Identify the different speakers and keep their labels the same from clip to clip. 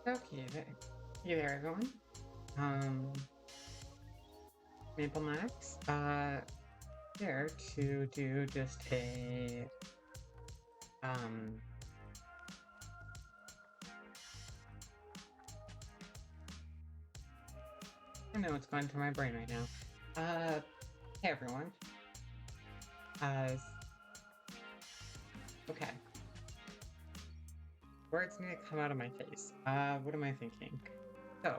Speaker 1: Okay, hey there, everyone. Um, Maple Max, here to do just um, I don't know what's going through my brain right now. Uh, hey everyone. Okay, words need to come out of my face. What am I thinking? So,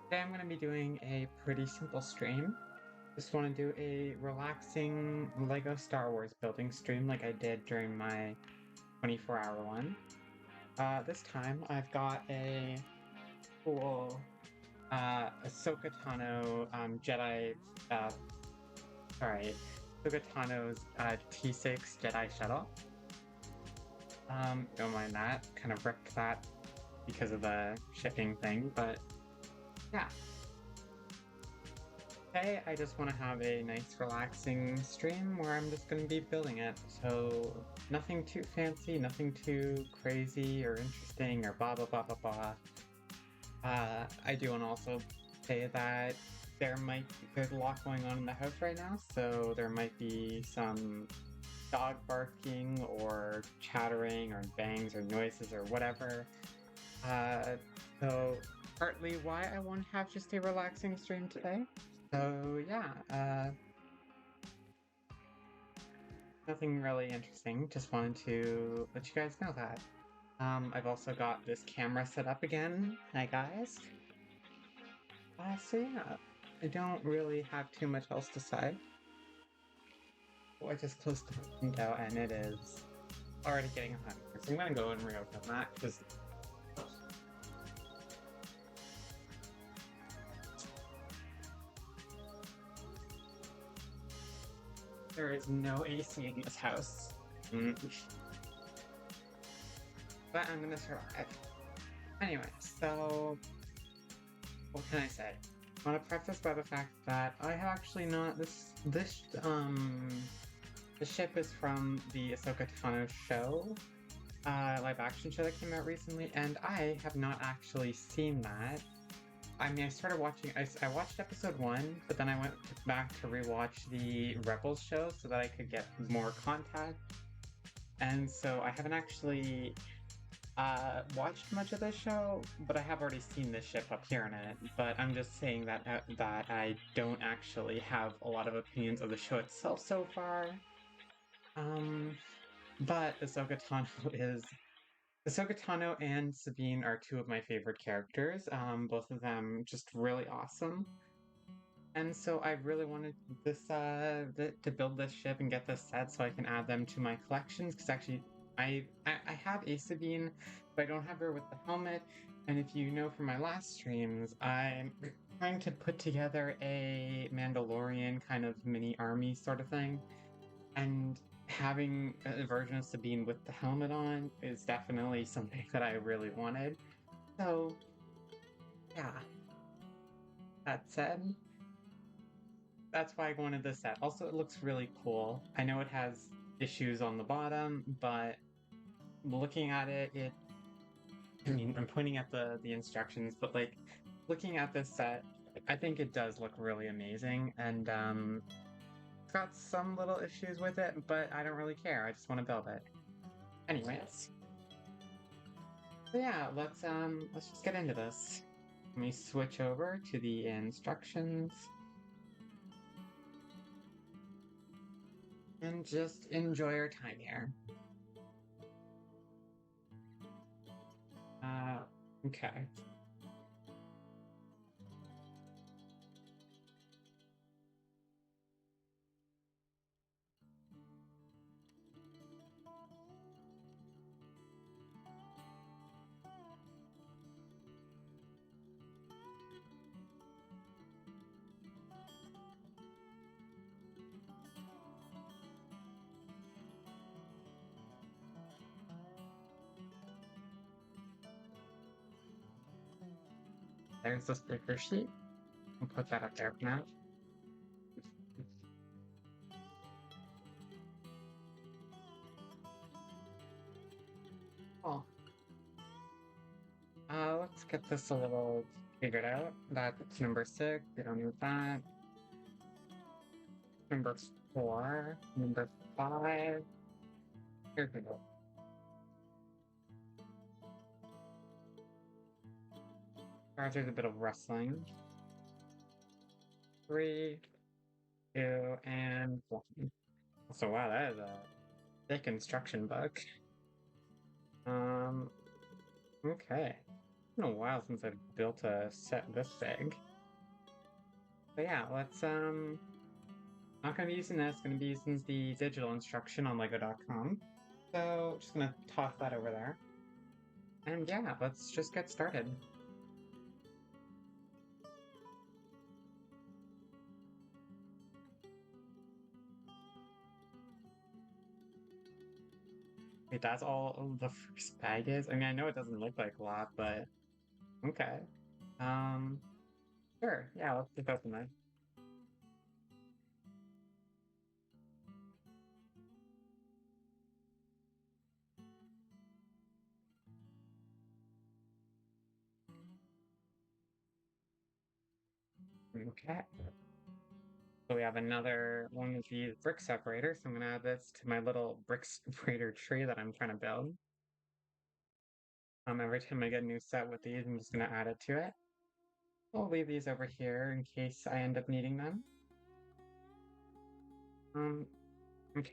Speaker 1: today I'm going to be doing a pretty simple stream. Just want to do a relaxing Lego Star Wars building stream like I did during my 24-hour one. This time I've got a cool Ahsoka Tano Jedi uh sorry, Ahsoka Tano's T6 Jedi Shuttle. Don't mind that. Kind of wrecked that because of the shipping thing, but yeah. Today I just want to have a nice relaxing stream where I'm just gonna be building it. So nothing too fancy, nothing too crazy or interesting or blah blah blah blah blah. I do want to also say that there's a lot going on in the house right now, so there might be some dog barking or chattering or bangs or noises or whatever. Uh, so partly why I want to have just a relaxing stream today. So yeah, nothing really interesting. Just wanted to let you guys know that. I've also got this camera set up again. Hi guys. So yeah, I don't really have too much else to say. Oh, I just closed the window and it is already getting hot. So I'm gonna go and reopen that because there is no AC in this house. Mm. But I'm gonna survive. Anyway, so what can I say? I want to preface by the fact that I have actually not the ship is from the Ahsoka Tano show, live action show that came out recently, and I have not actually seen that. I mean, I started watching. I watched episode one, but then I went back to rewatch the Rebels show so that I could get more contact. And so I haven't actually watched much of this show, but I have already seen this ship appear in it. But I'm just saying that I don't actually have a lot of opinions of the show itself so far. Um, but Ahsoka Tano and Sabine are two of my favorite characters. Both of them just really awesome. And so I really wanted to build this ship and get this set so I can add them to my collections. Because actually, I have a Sabine, but I don't have her with the helmet. And if you know from my last streams, I'm trying to put together a Mandalorian kind of mini army sort of thing. And having a version of Sabine with the helmet on is definitely something that I really wanted. So yeah, that said, that's why I wanted this set. Also, it looks really cool. I know it has issues on the bottom, but looking at I mean, I'm pointing at the instructions, but like looking at this set, I think it does look really amazing, and it's got some little issues with it, but I don't really care. I just want to build it. Anyways, so yeah, let's just get into this. Let me switch over to the instructions and just enjoy our time here. Uh, okay. There's the sticker sheet. I'll put that up there for now. Oh. let's get this a little figured out. That's number 6. We don't need that. Number 4. Number 5. Here we go. There's a bit of rustling. 3, 2, and 1. So wow, that is a thick instruction book. Okay. It's been a while since I've built a set this big. But yeah, let's not gonna be using this, gonna be using the digital instruction on Lego.com. So just gonna toss that over there. And yeah, let's just get started. Wait, that's all the first bag is? I mean, I know it doesn't look like a lot, but okay. Sure, yeah, let's just open that. Okay. So we have another one of these brick separators. So I'm gonna add this to my little brick separator tree that I'm trying to build. Every time I get a new set with these, I'm just gonna add it to it. I'll leave these over here in case I end up needing them. Okay.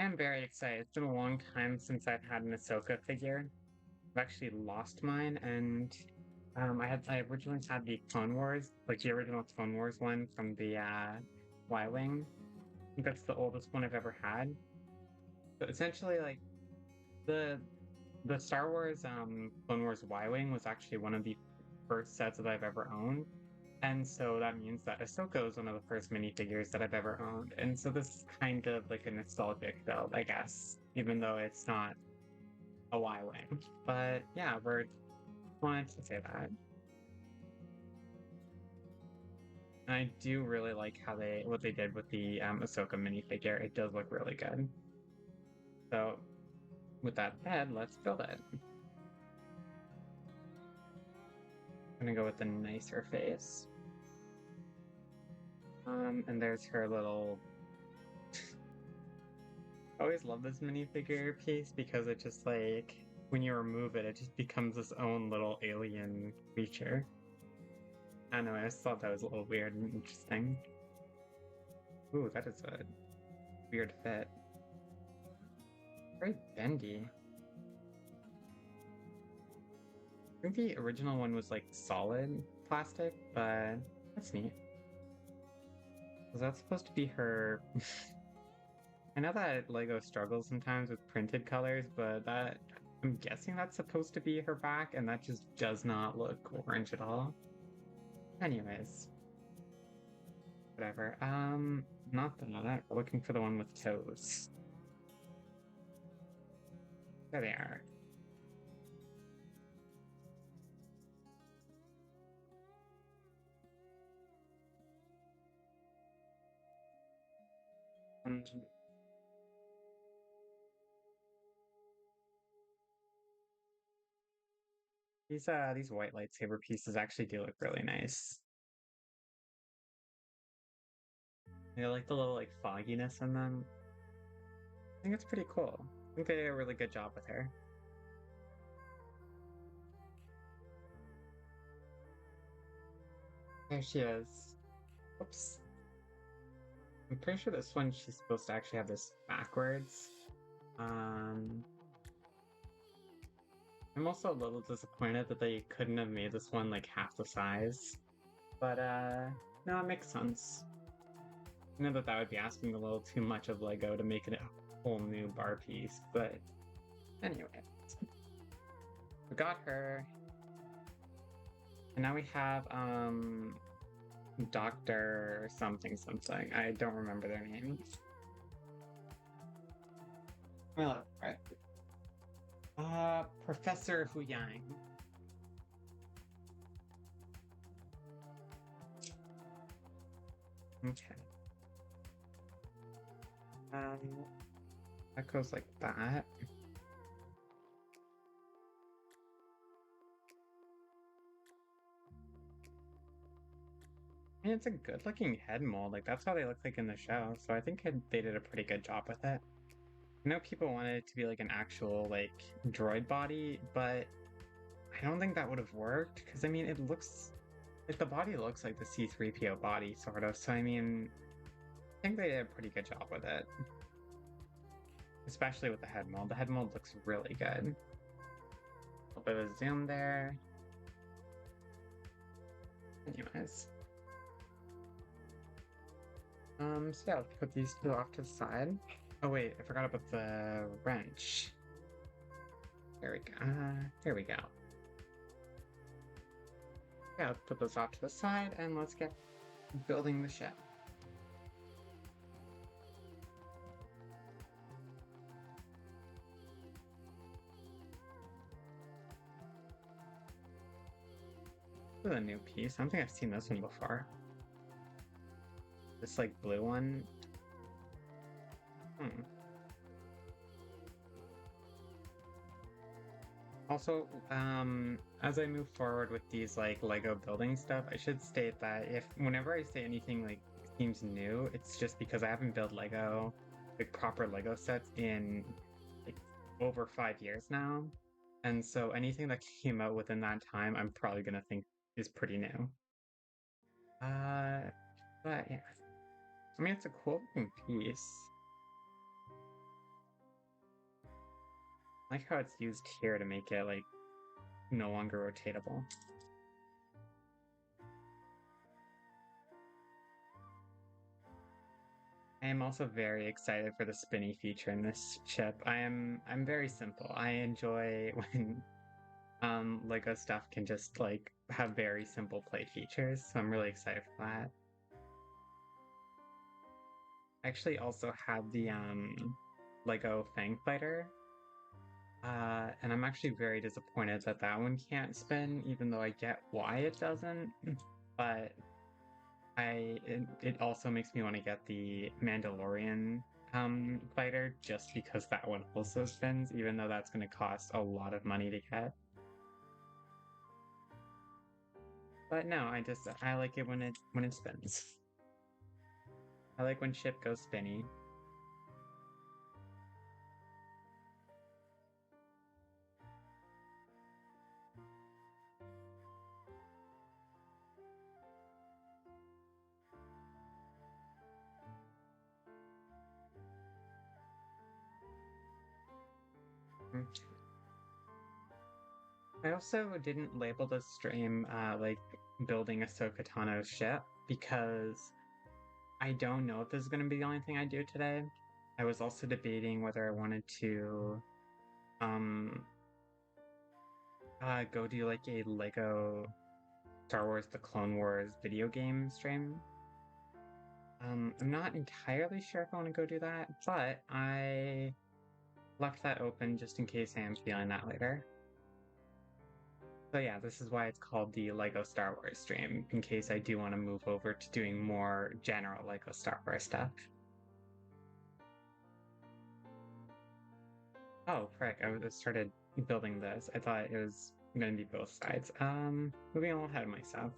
Speaker 1: I'm very excited. It's been a long time since I've had an Ahsoka figure. I've actually lost mine, and I originally had the Clone Wars, like the original Clone Wars one from the Y-Wing. I think that's the oldest one I've ever had. But essentially, like the Star Wars Clone Wars Y-Wing was actually one of the first sets that I've ever owned. And so that means that Ahsoka is one of the first minifigures that I've ever owned. And so this is kind of like a nostalgic build, I guess, even though it's not a Y-Wing. But yeah, we're wanted to say that. And I do really like how what they did with the Ahsoka minifigure. It does look really good. So with that said, let's build it. I'm gonna go with the nicer face. And there's her little... I always love this minifigure piece because it just like, when you remove it, it just becomes its own little alien creature. I don't know, I just thought that was a little weird and interesting. Ooh, that is a weird fit. Very bendy. I think the original one was like solid plastic, but that's neat. Was that supposed to be her? I know that Lego struggles sometimes with printed colors, but I'm guessing that's supposed to be her back, and that just does not look orange at all. Anyways. Whatever. Not that. We're looking for the one with toes. There they are. These white lightsaber pieces actually do look really nice. They like the little like fogginess in them. I think it's pretty cool. I think they did a really good job with her. There she is. Oops. I'm pretty sure this one she's supposed to actually have this backwards. I'm also a little disappointed that they couldn't have made this one like half the size. But no, it makes sense. I know that would be asking a little too much of Lego to make it a whole new bar piece, but anyway. We got her. And now we have Dr. something. I don't remember their names. Well, right. Professor Huyang. Okay. That goes like that. I mean, it's a good-looking head mold. Like, that's how they look like in the show. So I think they did a pretty good job with it. I know people wanted it to be like an actual like droid body, but I don't think that would have worked because I mean, it looks like the body looks like the C3PO body, sort of. So I mean, I think they did a pretty good job with it, especially with the head mold. The head mold looks really good. A bit of a zoom there. Anyways. So yeah, let's put these two off to the side. Oh wait, I forgot about the wrench. There we go. There we go. Yeah, let's put those off to the side and let's get building the ship. This is a new piece. I don't think I've seen this one before. This like blue one. Hmm. Also, as I move forward with these like Lego building stuff, I should state that if whenever I say anything like seems new, it's just because I haven't built Lego, like proper Lego sets in like over 5 years now. And so anything that came out within that time, I'm probably gonna think is pretty new. Uh, but yeah, I mean, it's a cool looking piece. I like how it's used here to make it like no longer rotatable. I am also very excited for the spinny feature in this chip. I'm very simple. I enjoy when Lego stuff can just like have very simple play features, so I'm really excited for that. I actually also have the Lego Fang Fighter. And I'm actually very disappointed that that one can't spin, even though I get why it doesn't. But it also makes me want to get the Mandalorian fighter just because that one also spins, even though that's going to cost a lot of money to get. But no, I like it when it spins. I like when ship goes spinny. Mm. I also didn't label this stream like building Ahsoka Tano's ship because I don't know if this is going to be the only thing I do today. I was also debating whether I wanted to um go do like a Lego Star Wars The Clone Wars video game stream. I'm not entirely sure if I want to go do that, but I left that open just in case I am feeling that later. So yeah, this is why it's called the Lego Star Wars stream, in case I do want to move over to doing more general Lego Star Wars stuff. Oh, frick, I just started building this. I thought it was going to be both sides. Moving a little ahead of myself.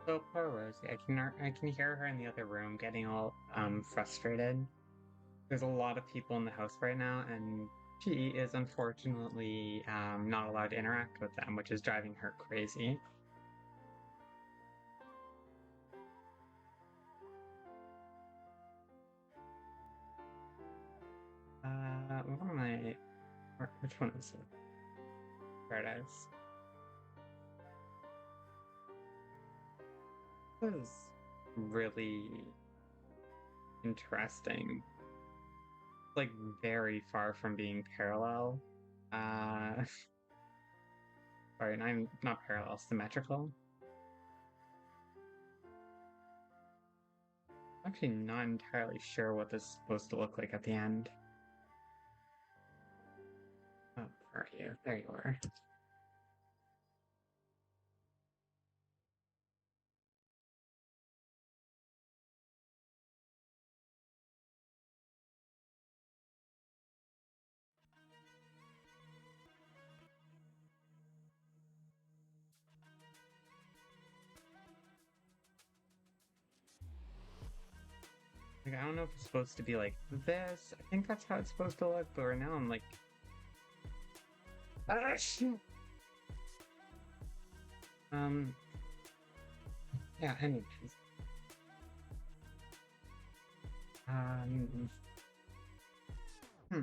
Speaker 1: So poor Rosie, I can hear her in the other room getting all frustrated. There's a lot of people in the house right now, and she is unfortunately not allowed to interact with them, which is driving her crazy. What am I? Which one is it? There it is. This is really interesting. Like very far from being parallel. Uh, Sorry, I'm not parallel, symmetrical. I'm actually not entirely sure what this is supposed to look like at the end. Oh, where are you? There you are. Like, I don't know if it's supposed to be like this. I think that's how it's supposed to look, but right now I'm like, ah, shit. Um, yeah, anyways. Um, hmm,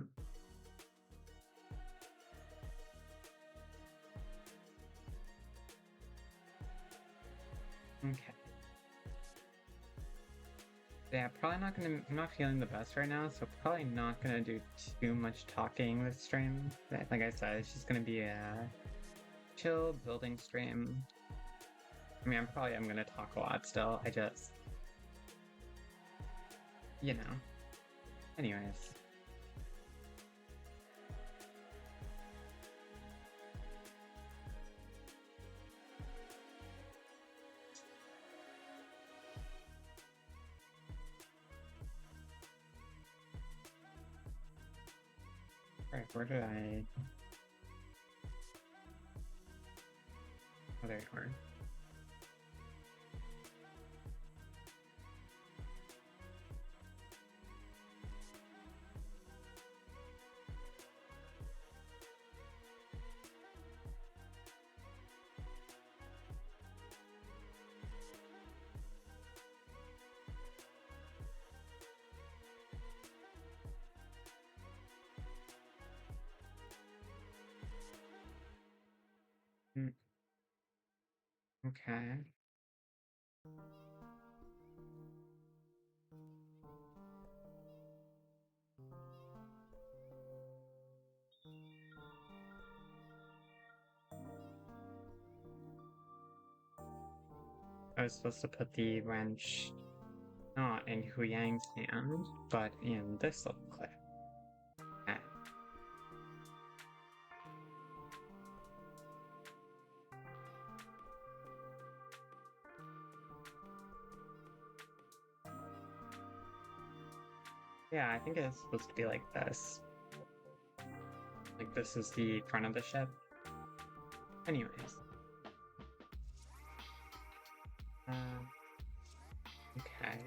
Speaker 1: okay. Yeah, probably not gonna, I'm not feeling the best right now, so probably not gonna do too much talking this stream. Like I said, it's just gonna be a chill building stream. I mean, I'm gonna talk a lot still. I just, you know. Anyways. Alright, where did I... Oh, there you are. Hmm, okay. I was supposed to put the wrench not in Hu Yang's hand, but in this little clip. Okay. Yeah, I think it's supposed to be like this. Like this is the front of the ship. Anyways. Okay.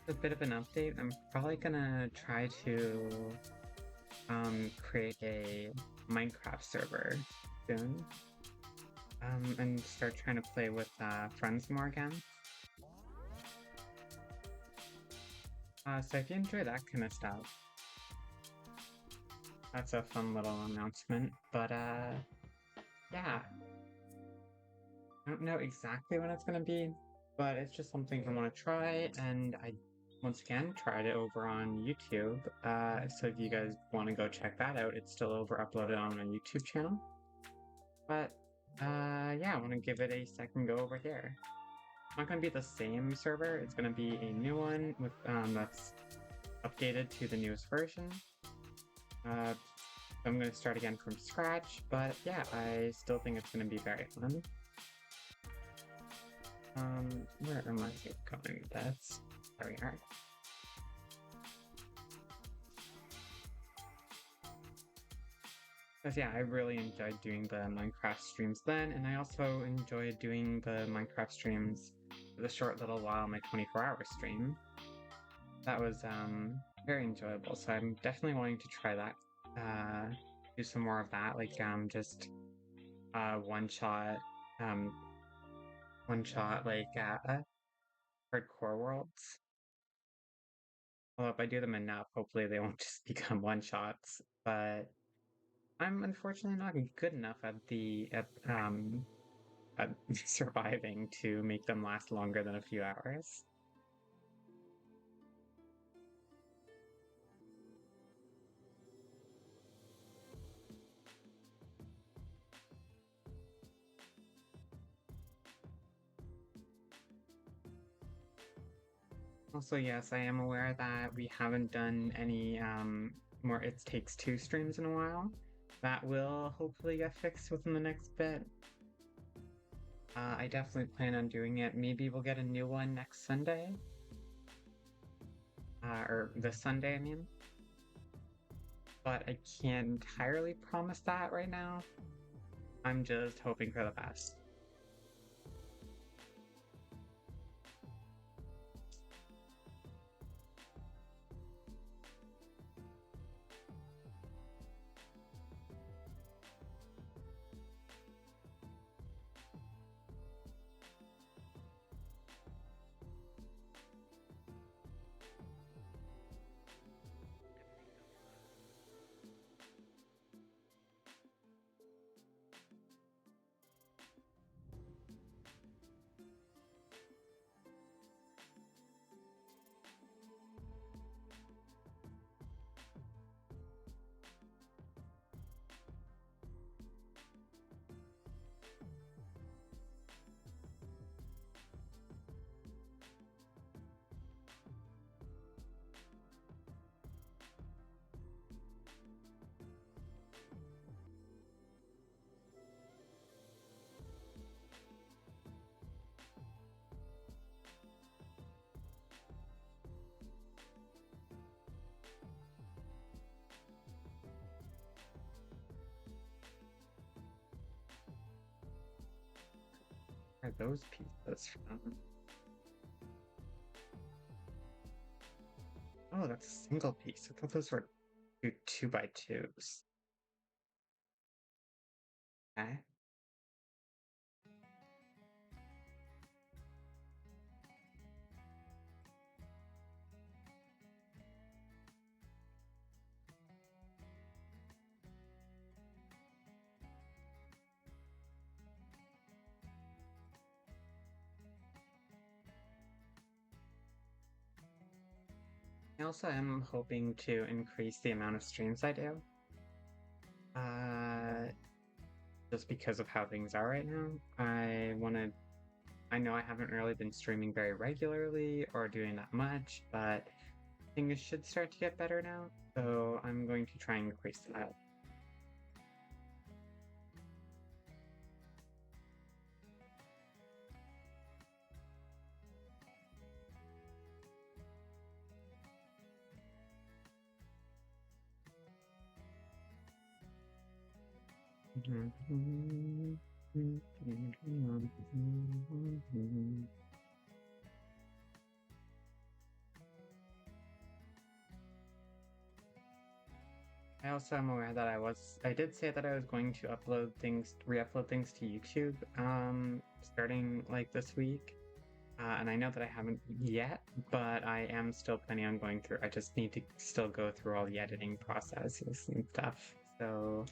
Speaker 1: A bit of an update. I'm probably gonna try to create a Minecraft server soon. And start trying to play with friends more again. So if you enjoy that kind of stuff, that's a fun little announcement. But yeah, I don't know exactly when it's gonna be, but it's just something I want to try, and I once again tried it over on YouTube. So if you guys want to go check that out, it's still over uploaded on my YouTube channel. But yeah, I want to give it a second go over here. It's not gonna be the same server. It's gonna be a new one with that's updated to the newest version. I'm gonna start again from scratch, but yeah, I still think it's gonna be very fun. Where am I going with that? There we are. Because yeah, I really enjoyed doing the Minecraft streams then, and I also enjoyed doing the Minecraft streams for the short little while, my 24-hour stream. That was very enjoyable, so I'm definitely wanting to try that. Do some more of that, like just one shot like hardcore worlds. Well, if I do them enough, hopefully they won't just become one shots. But I'm unfortunately not good enough at at surviving to make them last longer than a few hours. Also, yes, I am aware that we haven't done any more It Takes Two streams in a while. That will hopefully get fixed within the next bit. I definitely plan on doing it. Maybe we'll get a new one next Sunday. Or this Sunday, I mean. But I can't entirely promise that right now. I'm just hoping for the best. Where are those pieces from? Oh, that's a single piece. I thought those were two by twos. Okay. I also am hoping to increase the amount of streams I do. Just because of how things are right now. I know I haven't really been streaming very regularly or doing that much, but things should start to get better now. So I'm going to try and increase that. I also am aware that I did say that I was going to re-upload things to YouTube, starting like this week. And I know that I haven't yet, but I am still planning on going through. I just need to still go through all the editing processes and stuff. So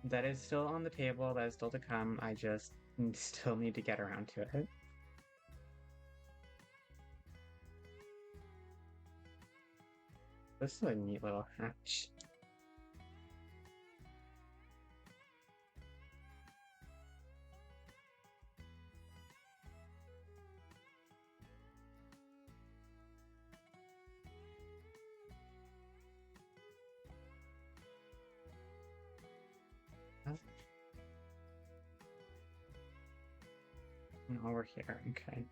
Speaker 1: that is still on the table. That is still to come. I just still need to get around to it. This is a neat little hatch. Oh, we're here. Okay.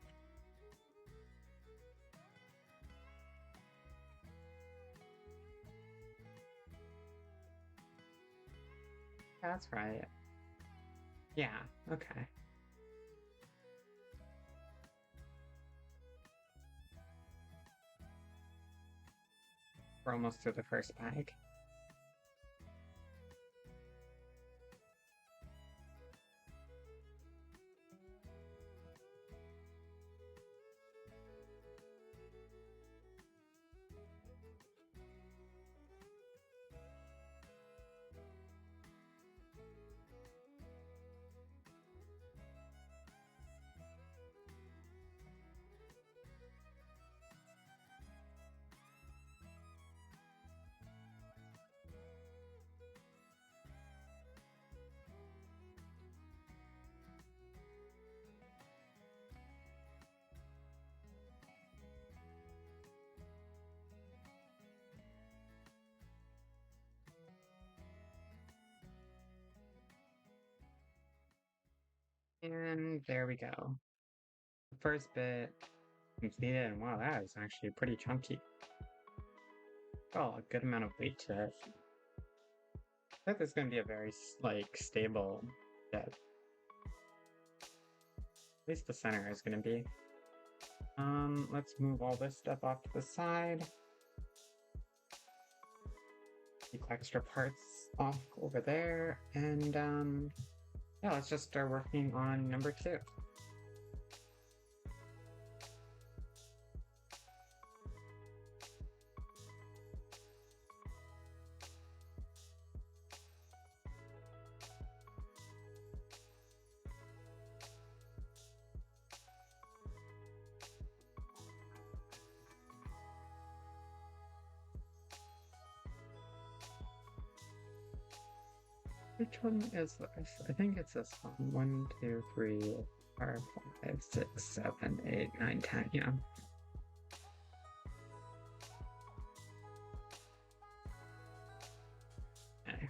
Speaker 1: That's right. Yeah, okay. We're almost through the first bag. And there we go. The first bit completed, and wow, that is actually pretty chunky. Oh, a good amount of weight to it. I think this is going to be a very, like, stable bit. At least the center is going to be. Let's move all this stuff off to the side. Keep extra parts off over there, and yeah, let's just start working on number 2. Which one is this? I think it's this one. 1, 2, 3, 4, 5, 6, 7, 8, 9, 10. Yeah. Okay.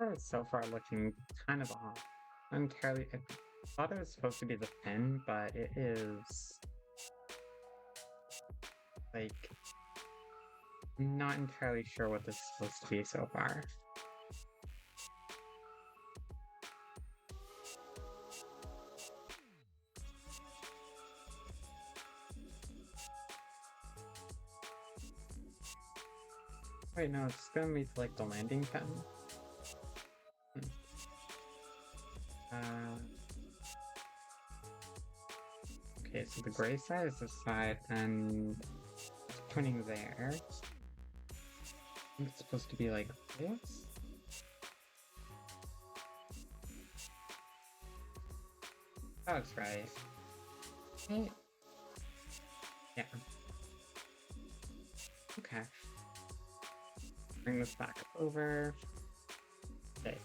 Speaker 1: It's so far looking kind of off. Entirely, I thought it was supposed to be the pin, but it is like not entirely sure what this is supposed to be so far. Wait, no, it's gonna be like the landing pin. Hmm. Uh, okay, so the gray side is this side, and it's pointing there. I think it's supposed to be like this. That looks right. Right? Yeah. Okay. Bring this back over. Okay.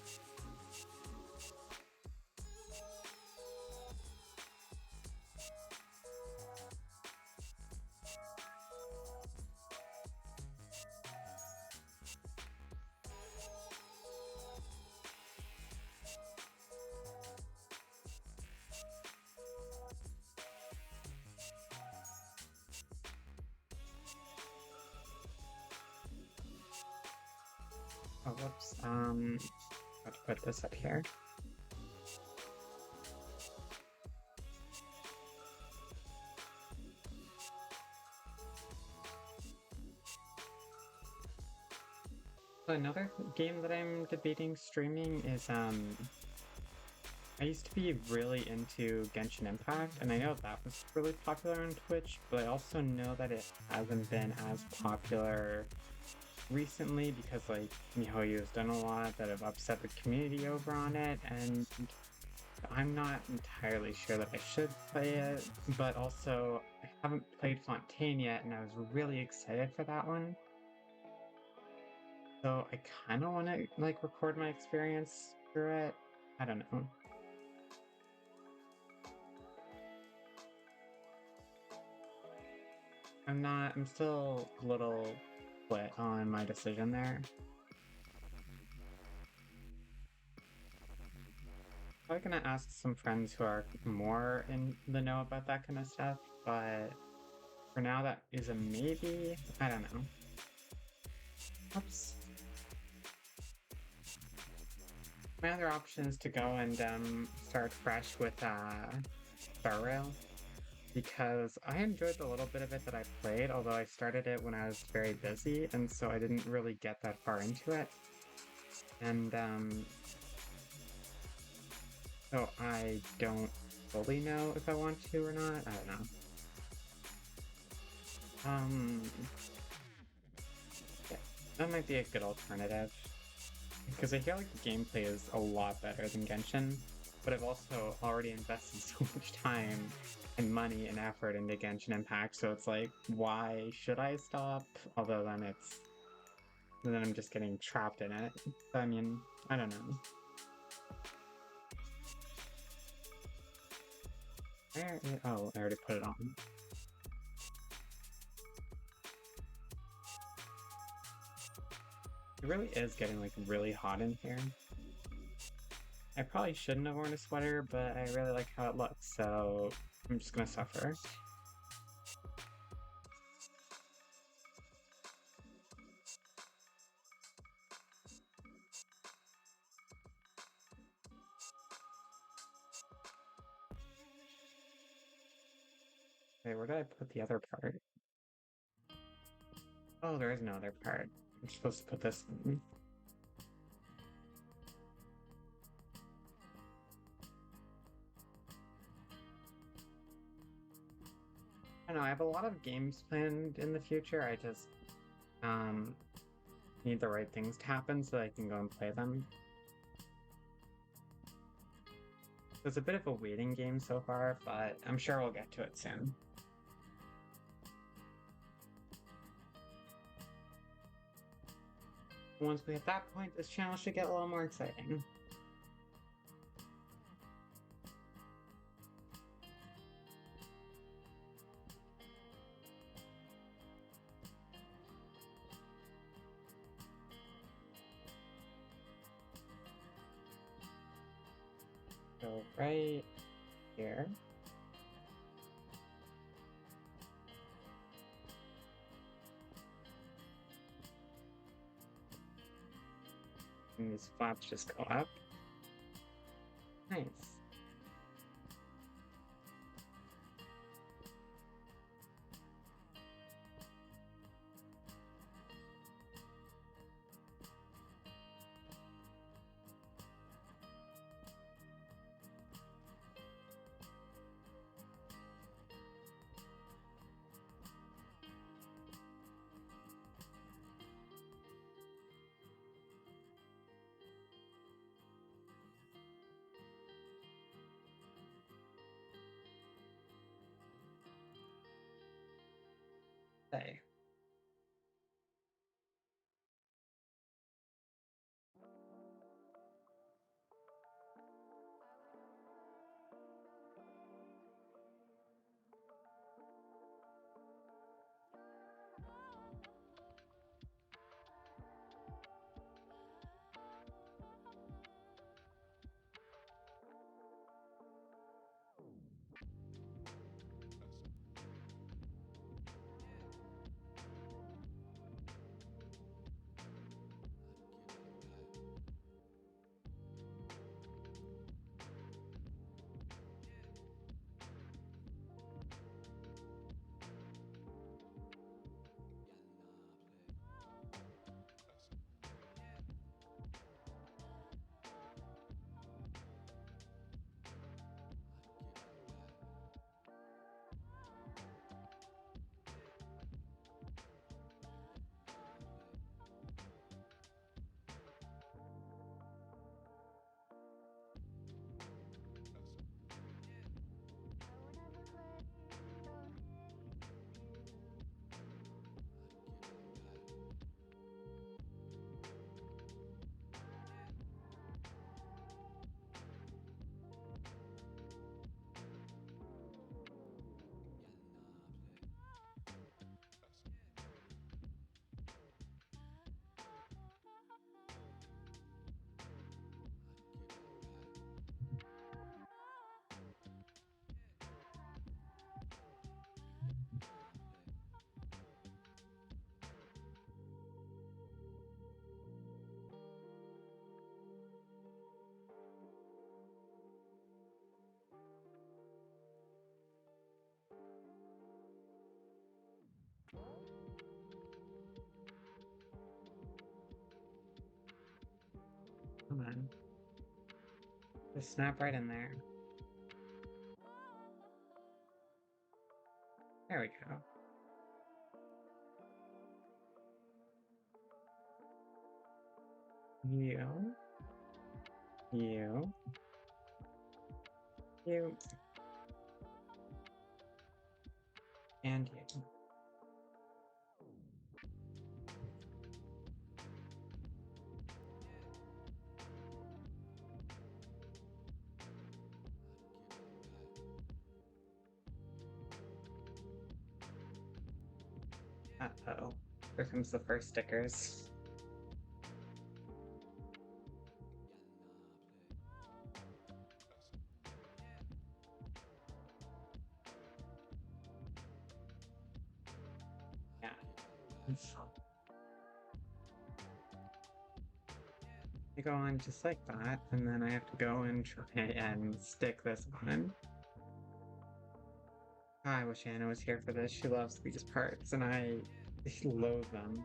Speaker 1: Oh, whoops. Have to put this up here. Another game that I'm debating streaming is I used to be really into Genshin Impact, and I know that was really popular on Twitch, but I also know that it hasn't been as popular recently because like MiHoYo has done a lot that have upset the community over on it, and I'm not entirely sure that I should play it, but also I haven't played Fontaine yet, and I was really excited for that one. So I kind of want to like record my experience through it. I don't know. I'm still a little split on my decision there. Probably gonna ask some friends who are more in the know about that kind of stuff, but for now that is a maybe. I don't know. Oops. My other option is to go and start fresh with Star Rail, because I enjoyed the little bit of it that I played, although I started it when I was very busy, and so I didn't really get that far into it. And so I don't fully know if I want to or not. I don't know. Yeah, that might be a good alternative. Because I feel like the gameplay is a lot better than Genshin, but I've also already invested so much time and money and effort into Genshin Impact, so it's like, why should I stop? Although then I'm just getting trapped in it. So, I mean, I don't know. Oh, I already put it on. It really is getting like really hot in here. I probably shouldn't have worn a sweater, but I really like how it looks, so I'm just gonna suffer. Wait, where did I put the other part? Oh, there is no other part. I'm supposed to put this in. I don't know, I have a lot of games planned in the future. I just um need the right things to happen so I can go and play them. It's a bit of a waiting game so far, but I'm sure we'll get to it soon. Once we hit that point, this channel should get a little more exciting. go right here. And these flaps just go up. Nice. Okay. Come on. Just snap right in there. There we go. You. You. You. And you. Uh-oh. Here comes the first stickers. Yeah. I go on just like that, and then I have to go and try and stick this on. I wish Anna was here for this. She loves these parts, and I loathe them.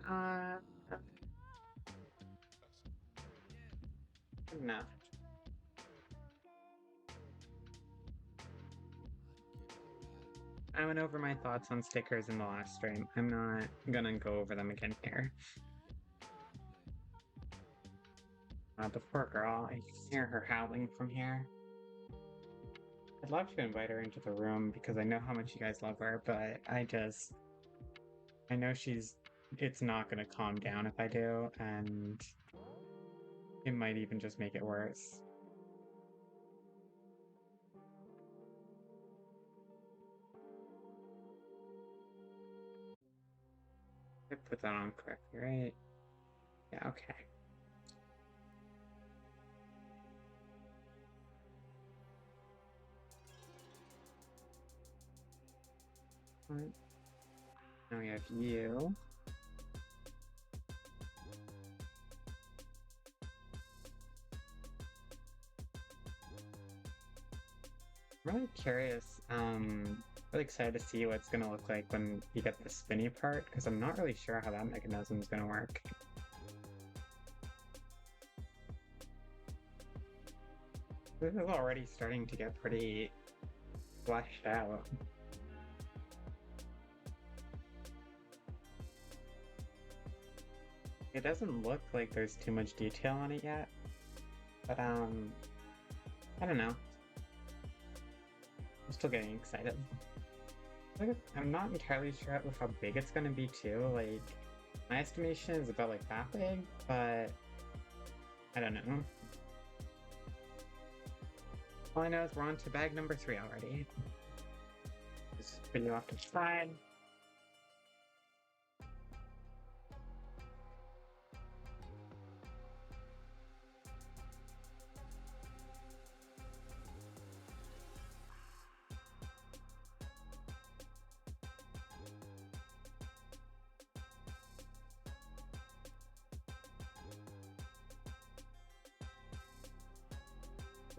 Speaker 1: Uh, enough. I went over my thoughts on stickers in the last stream. I'm not gonna go over them again here. The poor girl, I can hear her howling from here. I'd love to invite her into the room because I know how much you guys love her, but I know it's not gonna calm down if I do, and it might even just make it worse. I put that on correctly, right? Yeah, okay. Right. Now we have you. I'm really curious, really excited to see what it's gonna look like when you get the spinny part, because I'm not really sure how that mechanism is gonna work. This is already starting to get pretty fleshed out. It doesn't look like there's too much detail on it yet, but I don't know. I'm still getting excited. Like, I'm not entirely sure with how big it's gonna be too. Like, my estimation is about like that big, but I don't know. All I know is we're on to bag number 3 already. Just put you off to the side.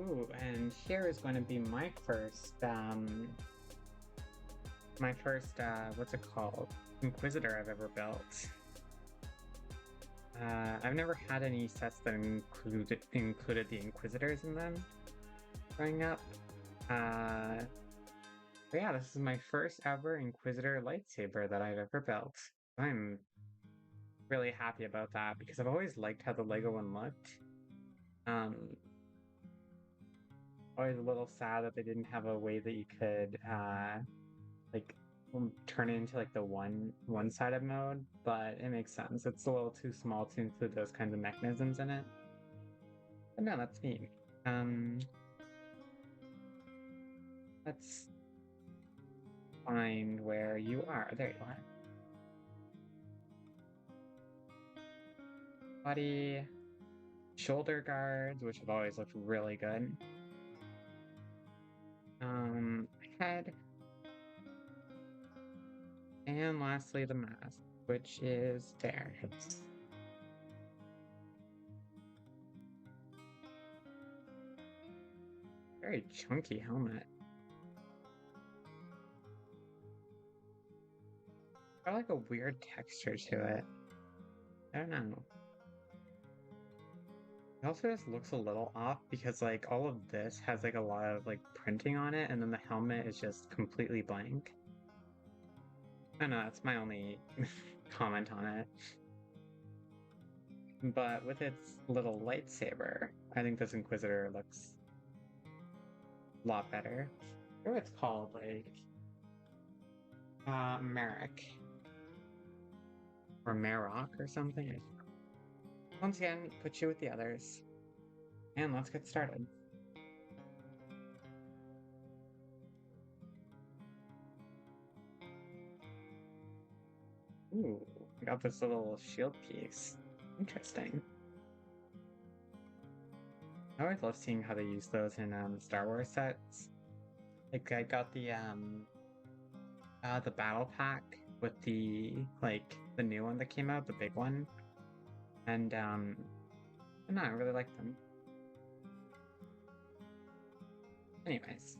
Speaker 1: Ooh, and here is going to be my first, what's it called? Inquisitor I've ever built. I've never had any sets that included the Inquisitors in them growing up. But yeah, this is my first ever Inquisitor lightsaber that I've ever built. I'm really happy about that because I've always liked how the Lego one looked. Um, Always a little sad that they didn't have a way that you could like turn it into like the one-sided mode, but it makes sense. It's a little too small to include those kinds of mechanisms in it. But no, that's neat. Um, let's find where you are. There you are. Body, shoulder guards, which have always looked really good. Head, and lastly the mask, which is there. Very chunky helmet. Got like a weird texture to it. I don't know. It also just looks a little off because like all of this has like a lot of like printing on it, and then the helmet is just completely blank. I don't know, that's my only comment on it. But with its little lightsaber, I think this Inquisitor looks a lot better. I forget what it's called, like Merrick. Or Marok or something. Once again, put you with the others. And let's get started. Ooh, we got this little shield piece. Interesting. I always love seeing how they use those in Star Wars sets. Like I got the battle pack with the new one that came out, the big one. And no, I really like them. Anyways.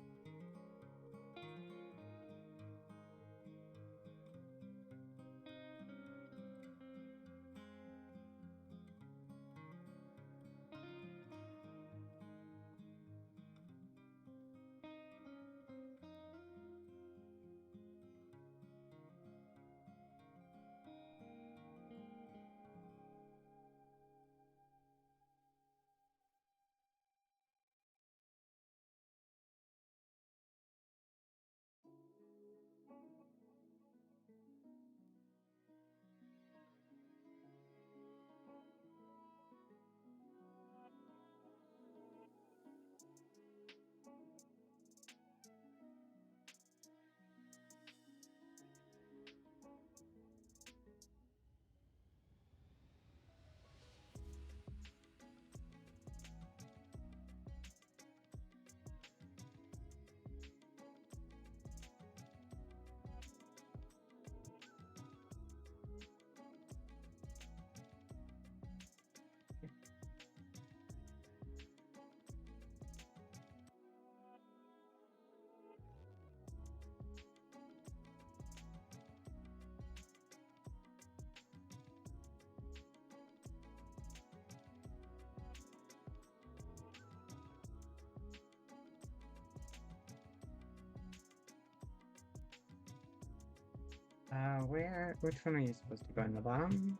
Speaker 1: Which one are you supposed to go in the bottom?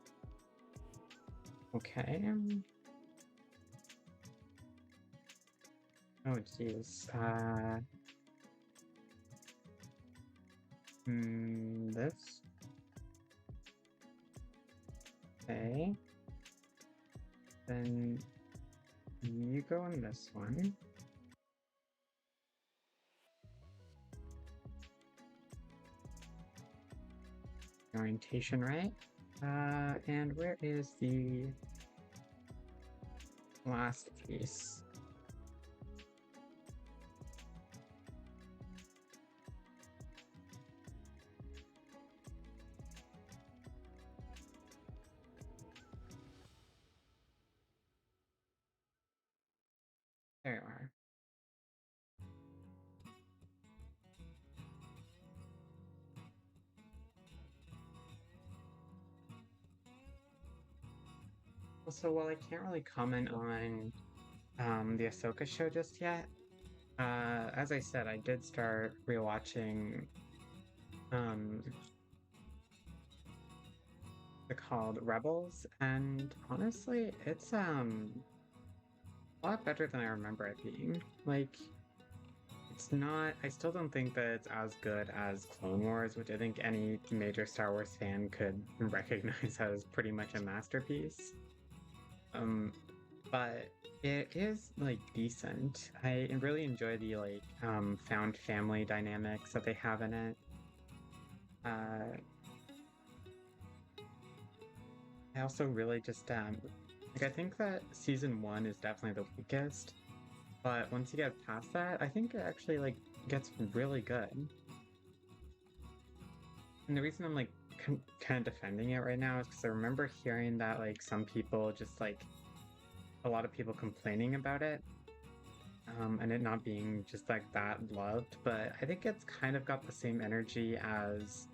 Speaker 1: Okay. Oh, jeez. This? Okay. Then you go in this one. Orientation, right? And where is the last piece? There you are. Also, while I can't really comment on the Ahsoka show just yet, as I said, I did start rewatching they're called Rebels, and honestly, it's a lot better than I remember it being. Like, it's not. I still don't think that it's as good as Clone Wars, which I think any major Star Wars fan could recognize as pretty much a masterpiece. But it is like decent. I really enjoy the found family dynamics that they have in it. Uh, I also really just like I think that season one is definitely the weakest, but once you get past that, I think it actually like gets really good. And the reason I'm like kind of defending it right now is because I remember hearing that like some people just like a lot of people complaining about it, and it not being just like that loved. But I think it's kind of got the same energy as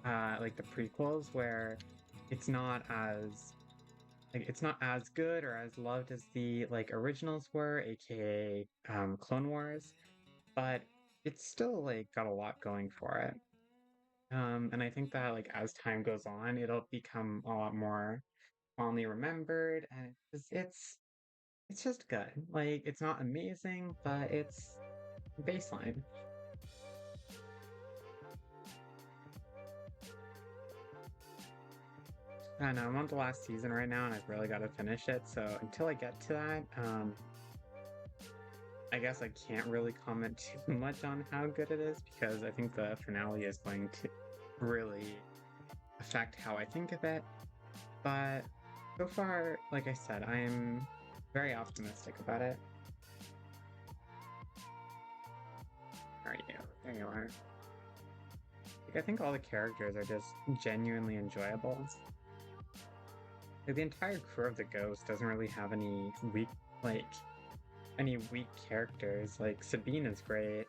Speaker 1: like the prequels, where it's not as it's not as good or as loved as the like originals were, aka Clone Wars, but it's still like got a lot going for it. And I think that like as time goes on, it'll become a lot more fondly remembered, and it's just good. Like it's not amazing, but it's baseline. I don't know, I'm on the last season right now, and I've really got to finish it. So until I get to that, I guess I can't really comment too much on how good it is because I think the finale is going to really affect how I think of it. But so far, like I said, I am very optimistic about it. Are you? There you are. Like, I think all the characters are just genuinely enjoyable. Like, the entire crew of the Ghost doesn't really have like, any weak characters. Like, Sabine is great.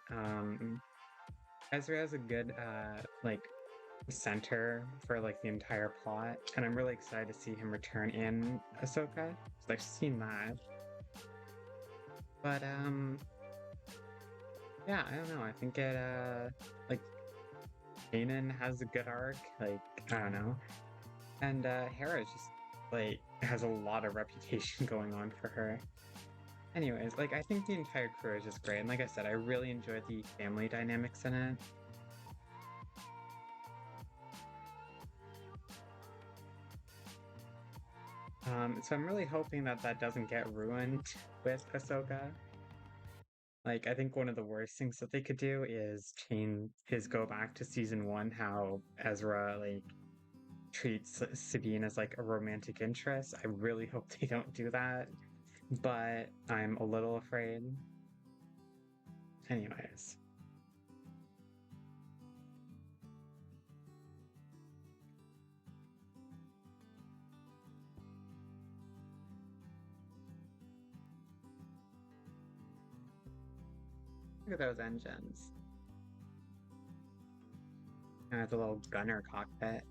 Speaker 1: Ezra has a good, like, center for, like, the entire plot, and I'm really excited to see him return in Ahsoka, because I've seen that. But, yeah, I don't know, I think like, Kanan has a good arc, like, I don't know. And, Hera is just, like, has a lot of reputation going on for her. Anyways, like, I think the entire crew is just great, and like I said, I really enjoyed the family dynamics in it. So I'm really hoping that that doesn't get ruined with Ahsoka. Like, I think one of the worst things that they could do is go back to season one, how Ezra, like, treats Sabine as, like, a romantic interest. I really hope they don't do that, but I'm a little afraid. Anyways. Look at those engines. And the little gunner cockpit.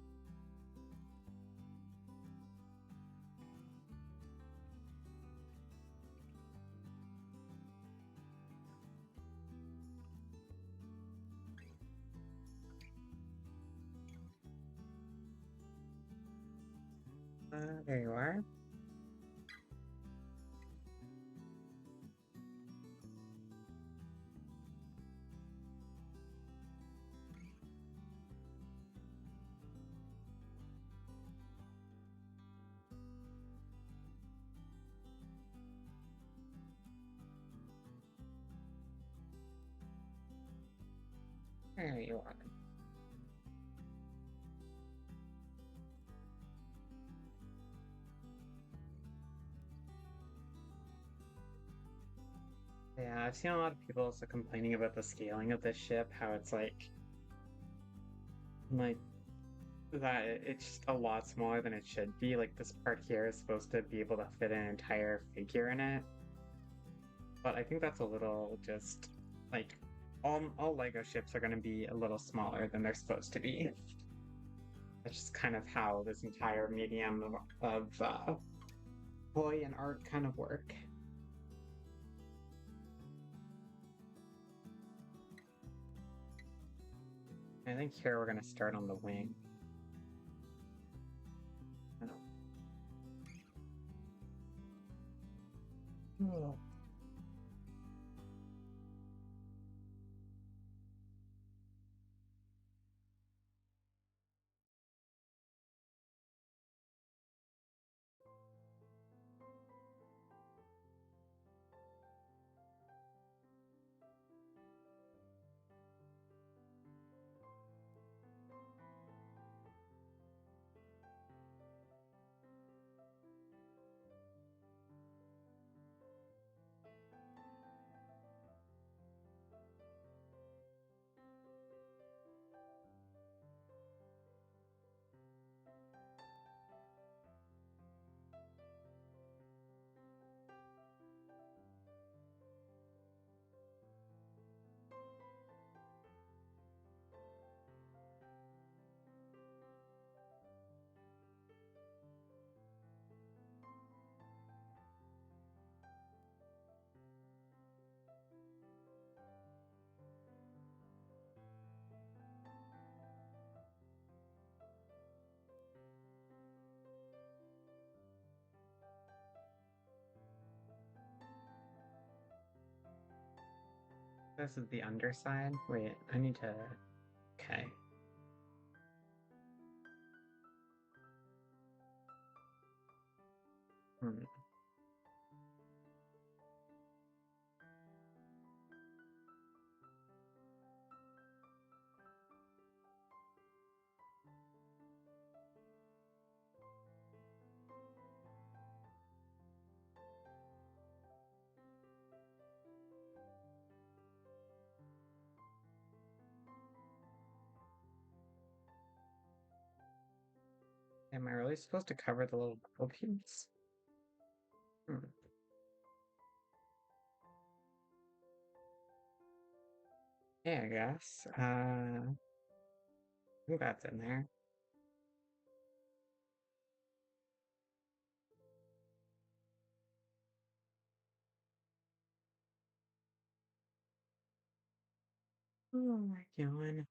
Speaker 1: There you are. There you are. Yeah, I've seen a lot of people also complaining about the scaling of this ship, how it's like that it's just a lot smaller than it should be. Like this part here is supposed to be able to fit an entire figure in it. But I think that's a little just like all Lego ships are gonna be a little smaller than they're supposed to be. That's just kind of how this entire medium of toy and art kind of work. I think here we're gonna start on the wing. Oh. This is the underside. Wait, I need to. Okay. Hmm. Am I really supposed to cover the little bubble piece? Hmm. Yeah, I guess. I think that's in there. Oh my god.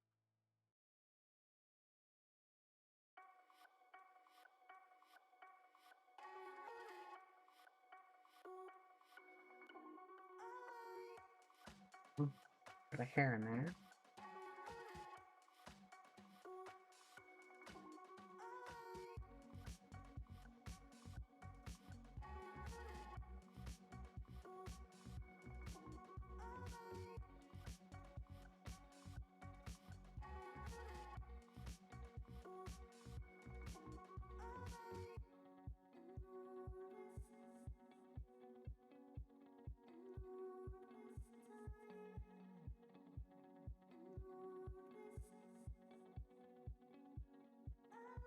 Speaker 1: Got a hair in there.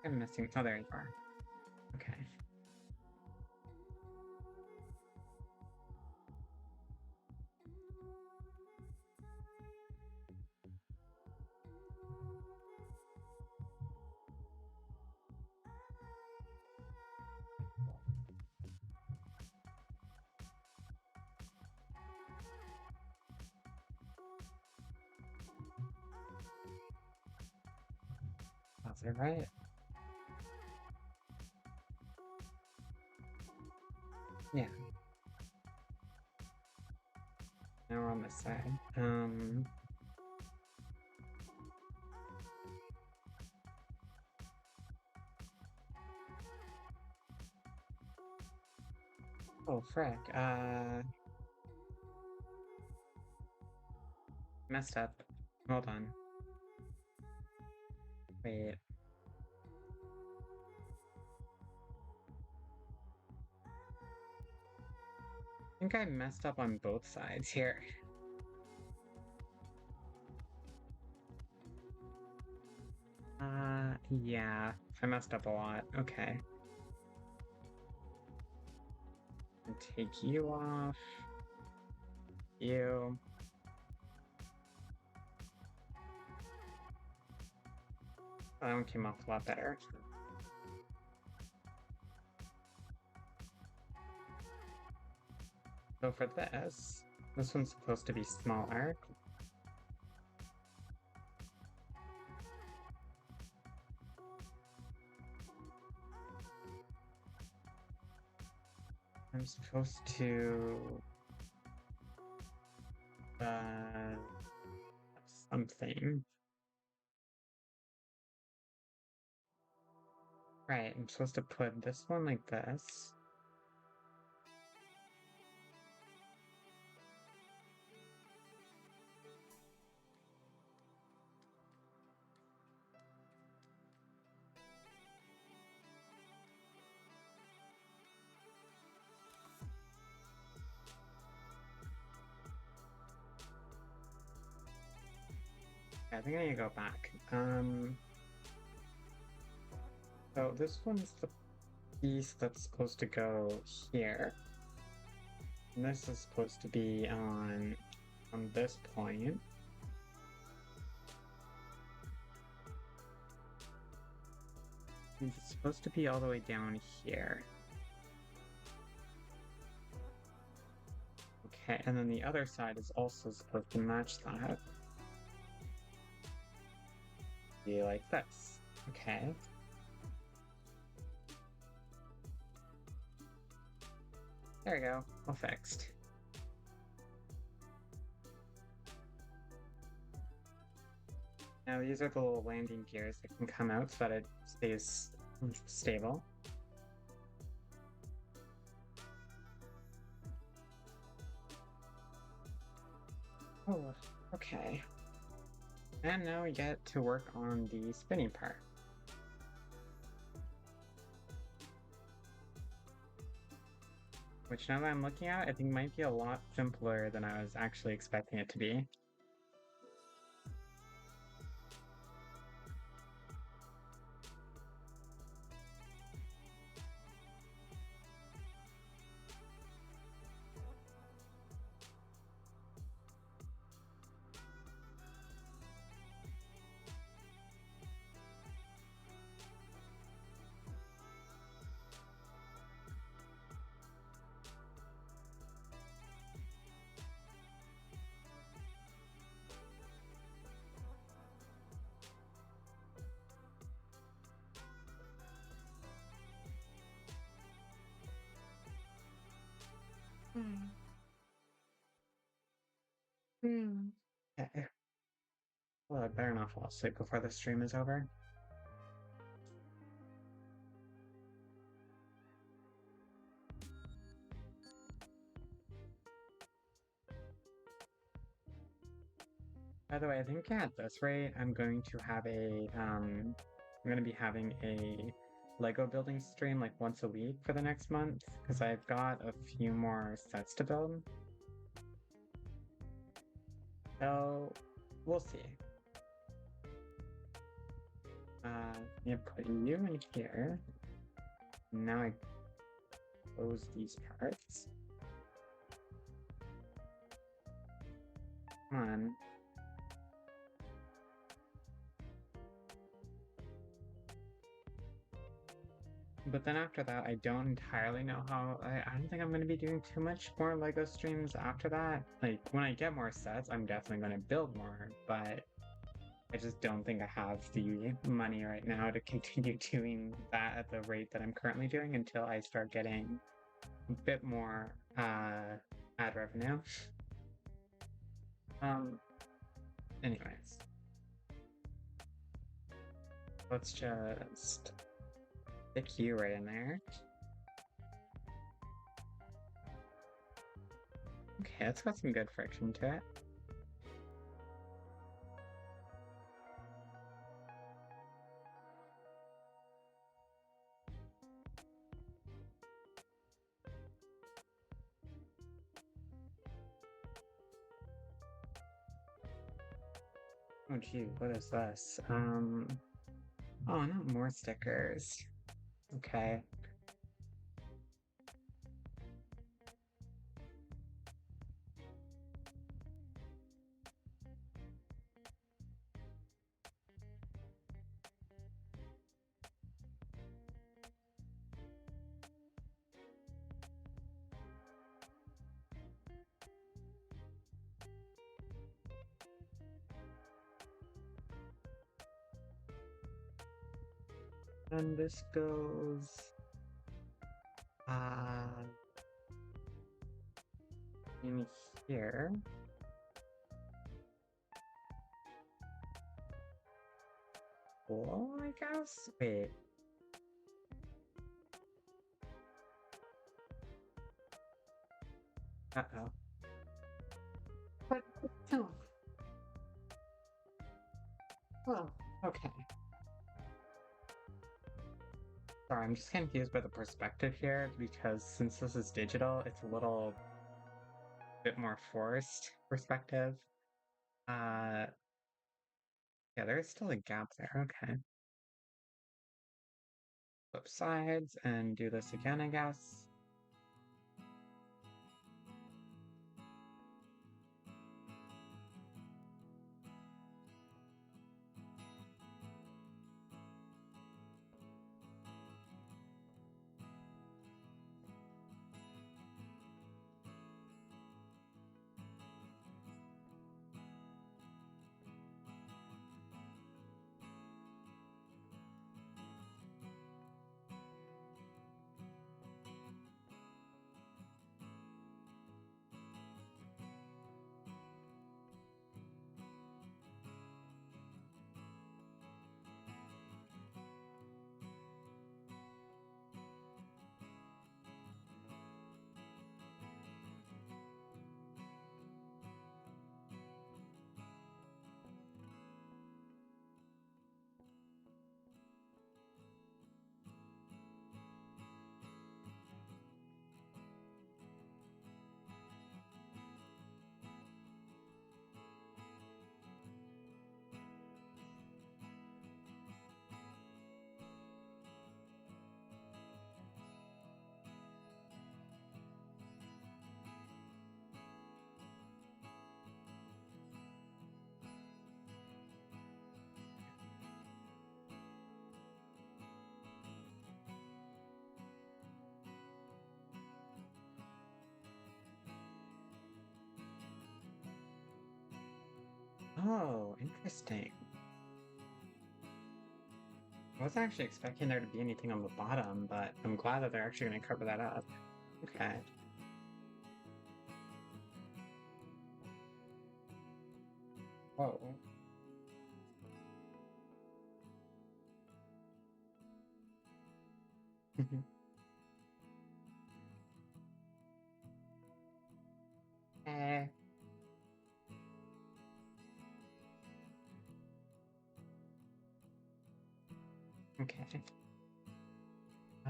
Speaker 1: I'm missing. Oh, there you are. Okay. That's it, right? Yeah. Now we're on this side. Oh, frick. Messed up. Hold on. Wait. I think I messed up on both sides here. Yeah. I messed up a lot. Okay. And take you off. You. That one came off a lot better. So for this one's supposed to be smaller. I'm supposed to something. Right, I'm supposed to put this one like this. I think I need to go back. So this one's the piece that's supposed to go here. And this is supposed to be on this point. And it's supposed to be all the way down here. Okay, and then the other side is also supposed to match that. Be like this. Okay. There we go. All fixed. Now these are the little landing gears that can come out so that it stays stable. Oh, okay. And now we get to work on the spinning part. Which now that I'm looking at it, I think might be a lot simpler than I was actually expecting it to be. Okay. Well, I better not fall asleep before the stream is over. By the way, I think at this rate, I'm going to have I'm going to be having a Lego building stream like once a week for the next month because I've got a few more sets to build. So we'll see. You put you in here. Now I close these parts. Come on. But then after that, I don't entirely know how. I don't think I'm going to be doing too much more Lego streams after that. Like, when I get more sets, I'm definitely going to build more, but I just don't think I have the money right now to continue doing that at the rate that I'm currently doing until I start getting a bit more ad revenue. Anyways, let's just stick you right in there. Okay, it's got some good friction to it. Oh gee, what is this? Oh, not more stickers. Okay. And this goes uh in here. Cool, I guess. Wait. Uh-oh. What? Oh. Oh, okay. Sorry, I'm just confused by the perspective here because since this is digital, it's a little bit more forced perspective. Uh, yeah, there is still a gap there. Okay. Flip sides and do this again, I guess. Oh, interesting. I wasn't actually expecting there to be anything on the bottom, but I'm glad that they're actually going to cover that up. Okay. Oh. Eh, okay. Uh,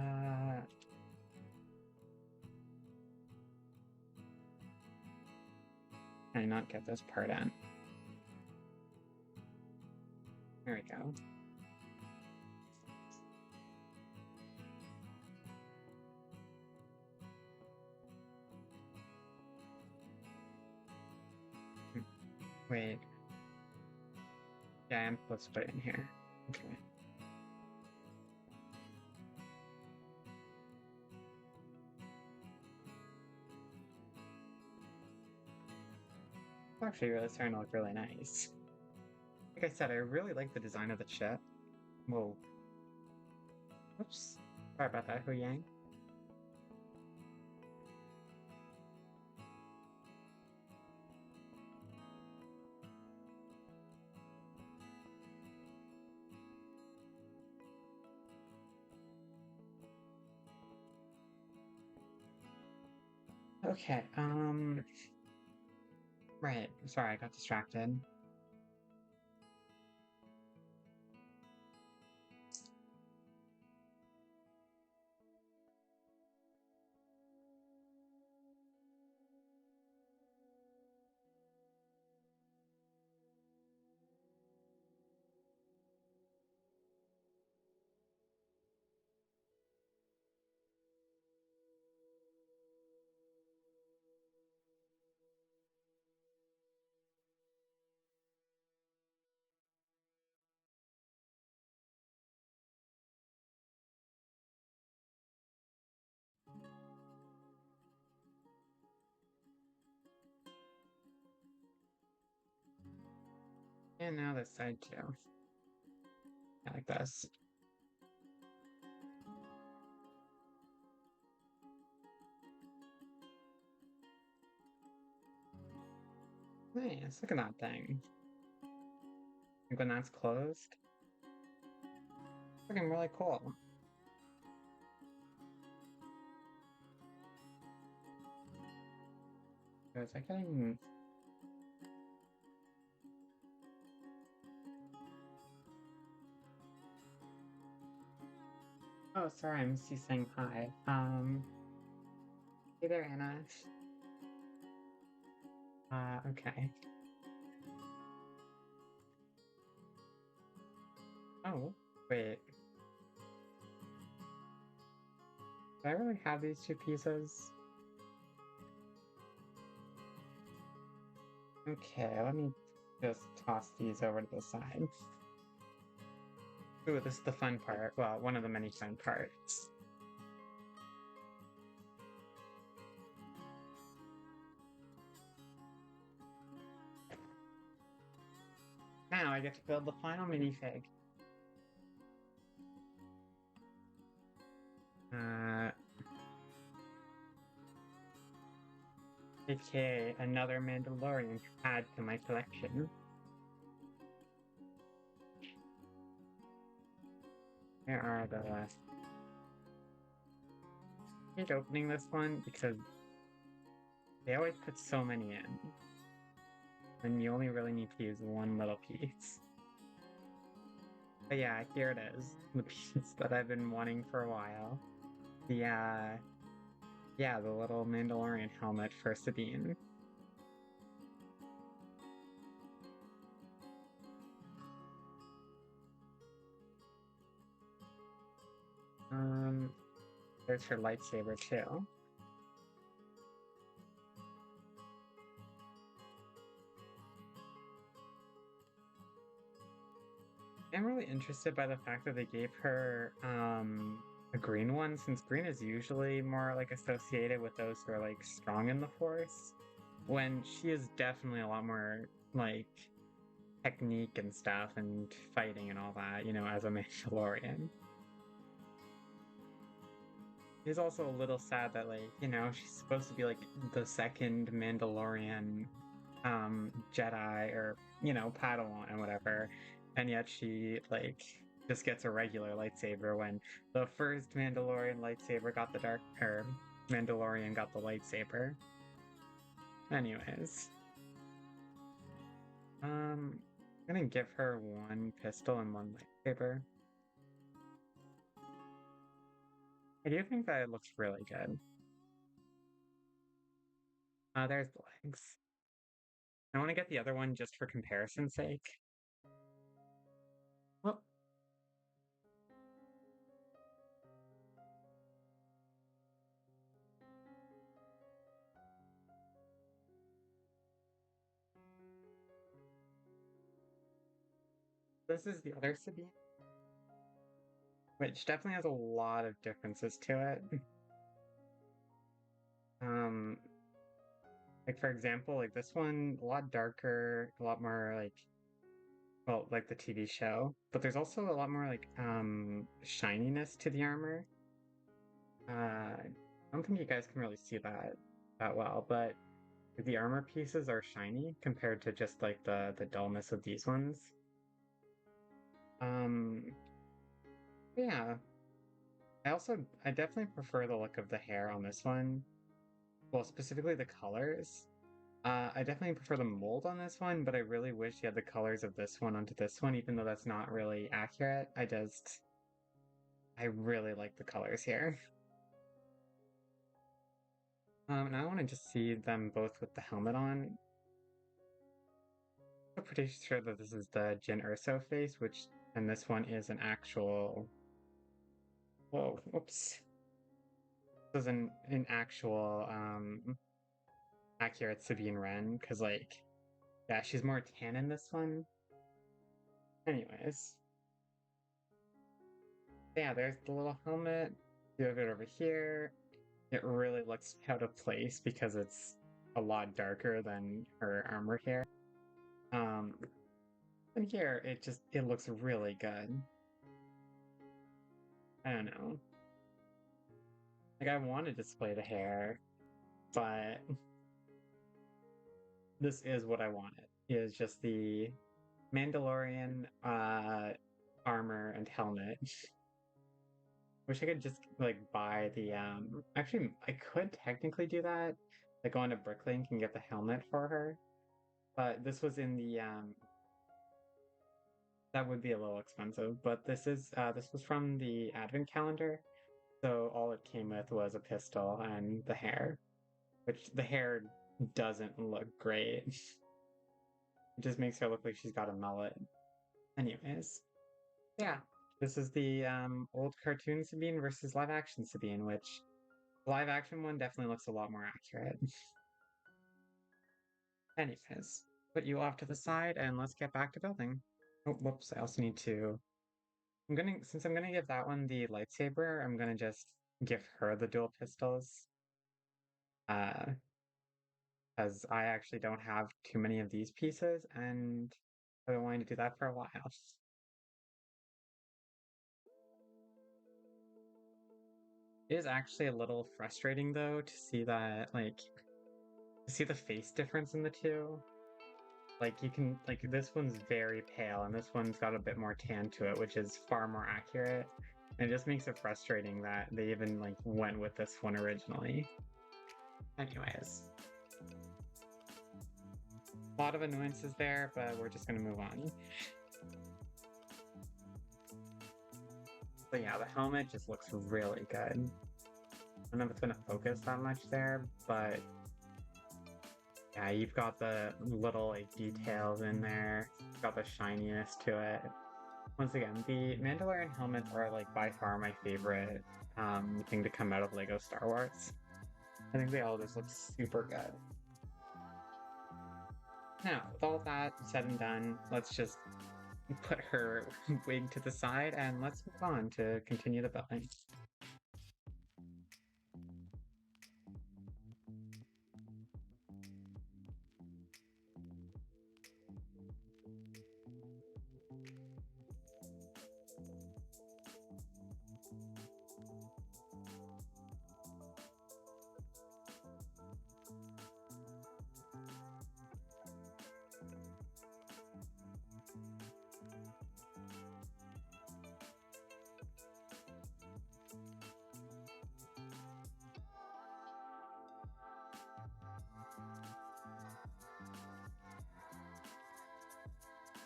Speaker 1: can I not get this part in? There we go. Hmm, wait. Yeah, I'm supposed to put it in here. Okay. It's actually really starting to look really nice. Like I said, I really like the design of the chip. Whoa. Oops. Sorry about that, Hu Yang. Okay, right. Sorry, I got distracted. And now this side too. I like this. Nice, look at that thing. Like when that's closed, looking really cool. Was I getting... Oh, sorry, I'm Missy saying hi. Hey there, Anna. Okay. Oh, wait. Do I really have these two pieces? Okay, let me just toss these over to the side. Ooh, this is the fun part. Well, one of the many fun parts. Now I get to build the final minifig. AKA another Mandalorian to add to my collection. Where are the... I hate opening this one because they always put so many in. And you only really need to use one little piece. But yeah, here it is. The piece that I've been wanting for a while. The, yeah, the little Mandalorian helmet for Sabine. There's her lightsaber too. I'm really interested by the fact that they gave her a green one, since green is usually more like associated with those who are like strong in the Force, when she is definitely a lot more like technique and stuff and fighting and all that, you know, as a Mandalorian. It's also a little sad that, like, you know, she's supposed to be like the second Mandalorian Jedi, or, you know, Padawan and whatever, and yet she like just gets a regular lightsaber when the first Mandalorian lightsaber got the dark, or Mandalorian got the lightsaber. Anyways, I'm gonna give her one pistol and one lightsaber. I do think that it looks really good. There's the legs. I want to get the other one just for comparison's sake. Well, this is the other Sabine, which definitely has a lot of differences to it. Um, like for example, like this one, a lot darker, a lot more like, well, like the TV show, but there's also a lot more like shininess to the armor. I don't think you guys can really see that well, but the armor pieces are shiny compared to just like the dullness of these ones. Um, yeah. I definitely prefer the look of the hair on this one. well, specifically the colors. I definitely prefer the mold on this one, but I really wish you had the colors of this one onto this one, even though that's not really accurate. I really like the colors here. And I want to just see them both with the helmet on. I'm pretty sure that this is the Jyn Erso face, and this one is an actual. Whoa, whoops. This is an actual, accurate Sabine Wren, because, like, yeah, she's more tan in this one. Anyways. Yeah, there's the little helmet. You have it over here. It really looks out of place because it's a lot darker than her armor here. Um, and here it looks really good. I don't know. Like I want to display the hair, but this is what I wanted. Is just the Mandalorian armor and helmet. Wish I could just like buy the actually I could technically do that. Like go on to Bricklink and get the helmet for her. But this was in the that would be a little expensive, but this was from the advent calendar. So all it came with was a pistol and the hair, which the hair doesn't look great. It just makes her look like she's got a mullet. Anyways, yeah. This is the old cartoon Sabine versus live action Sabine, which the live action one definitely looks a lot more accurate. Anyways, put you off to the side and let's get back to building. Oh, whoops, I also need to since I'm gonna give that one the lightsaber, I'm gonna just give her the dual pistols. Uh, as I actually don't have too many of these pieces, and I've been wanting to do that for a while. It is actually a little frustrating though to see that, like, to see the face difference in the two. Like you can, like this one's very pale and this one's got a bit more tan to it, which is far more accurate. And it just makes it frustrating that they even like went with this one originally. Anyways, a lot of annoyances there, but we're just gonna move on. So yeah, the helmet just looks really good. I don't know if it's gonna focus that much there, but yeah, you've got the little like details in there. You've got the shininess to it. Once again, the Mandalorian helmets are like by far my favorite thing to come out of Lego Star Wars. I think they all just look super good. Now, with all that said and done, let's just put her wig to the side and let's move on to continue the building.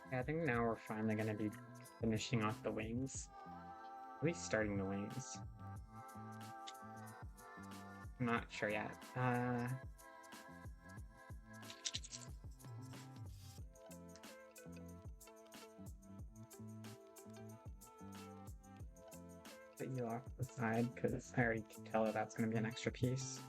Speaker 1: Yeah, I think now we're finally going to be finishing off the wings. At least starting the wings. I'm not sure yet. Put you off the side because I already can tell that that's going to be an extra piece.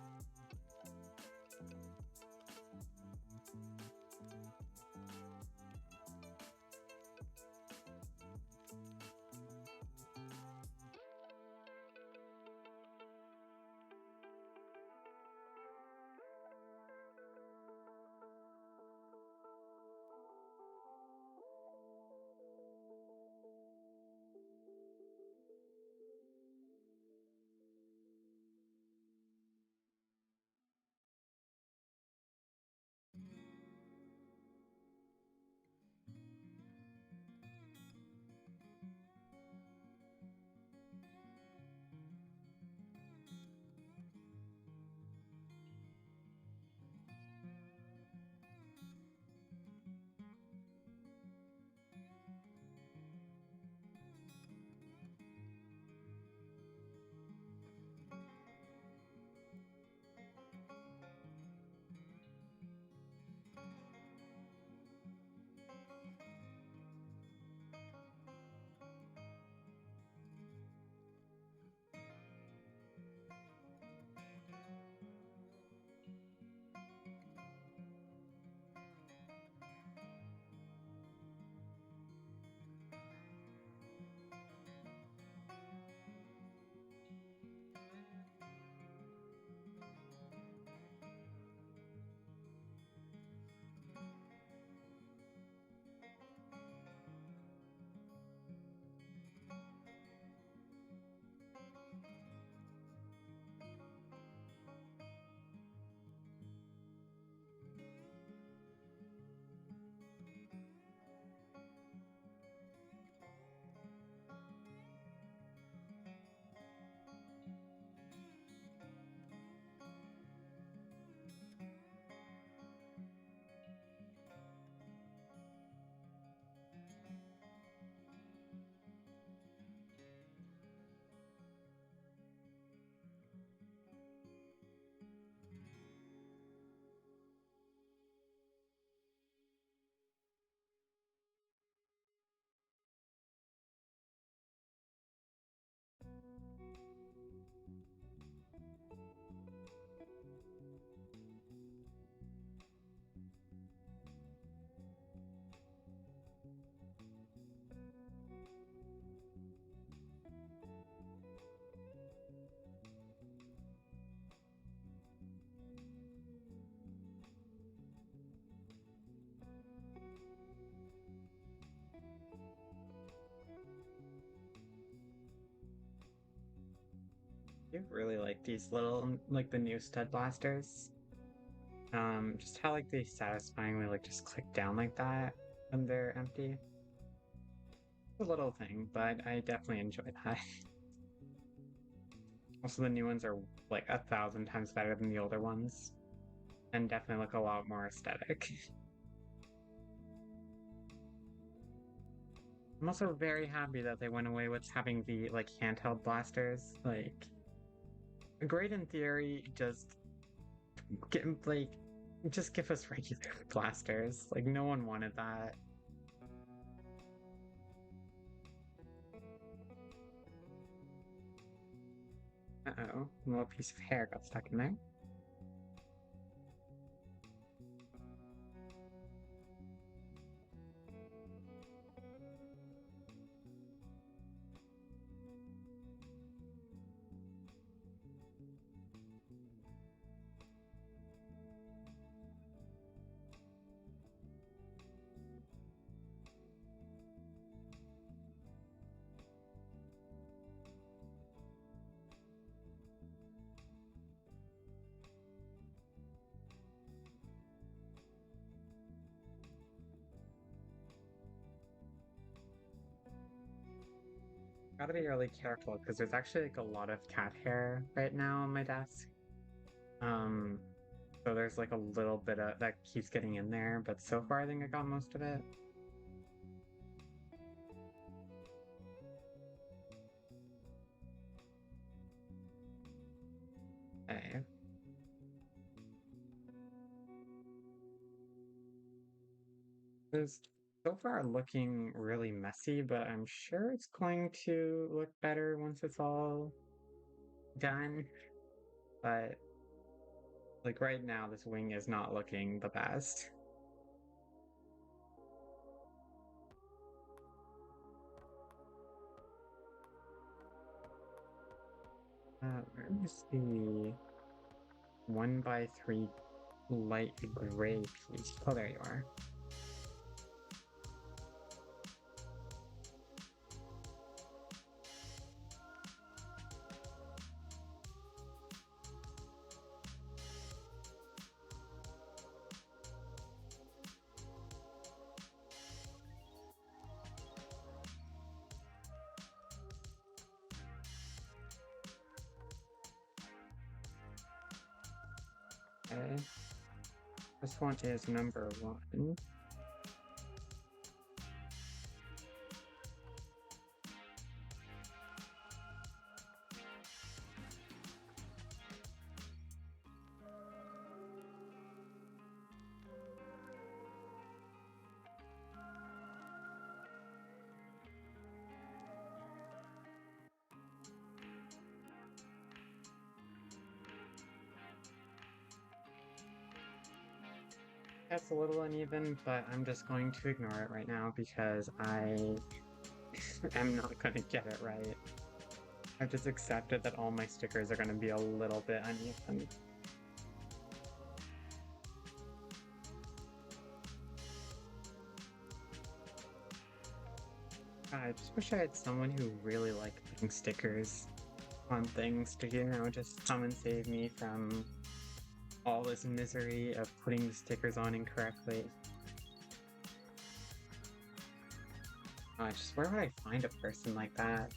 Speaker 1: do really like these little, like the new stud blasters. Just how like they satisfyingly like just click down like that when they're empty. It's a little thing, but I definitely enjoy that. Also, the new ones are like 1,000 times better than the older ones, and definitely look a lot more aesthetic. I'm also very happy that they went away with having the like handheld blasters. Like, great in theory, get like just give us regular blasters. Like, no one wanted that. Uh-oh, a little piece of hair got stuck in there. Gotta be really careful because there's actually like a lot of cat hair right now on my desk. Um, so there's like a little bit of that keeps getting in there, but so far I think I got most of it. Okay. It's so far looking really messy, but I'm sure it's going to look better once it's all done. But like right now, this wing is not looking the best. Let me see. 1x3 light gray piece. Oh, there you are. Okay. This one is number 1. That's a little uneven, but I'm just going to ignore it right now because I am not going to get it right. I've just accepted that all my stickers are going to be a little bit uneven. I just wish I had someone who really liked putting stickers on things to, just come and save me from all this misery of putting the stickers on incorrectly. Just where would I find a person like that?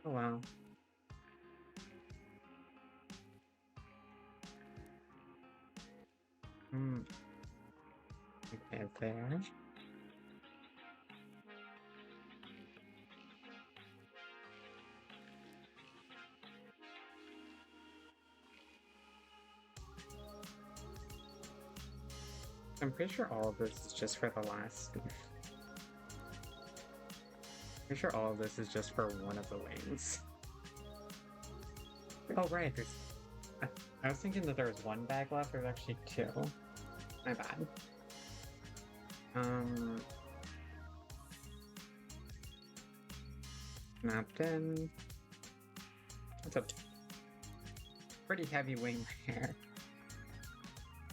Speaker 1: Oh wow. Hmm. Okay, there. I'm pretty sure all of this is just for the last. Pretty sure all of this is just for one of the wings. Oh right, there's. I was thinking that there was one bag left. There's actually 2. My bad. Snapped in. That's a pretty heavy wing there.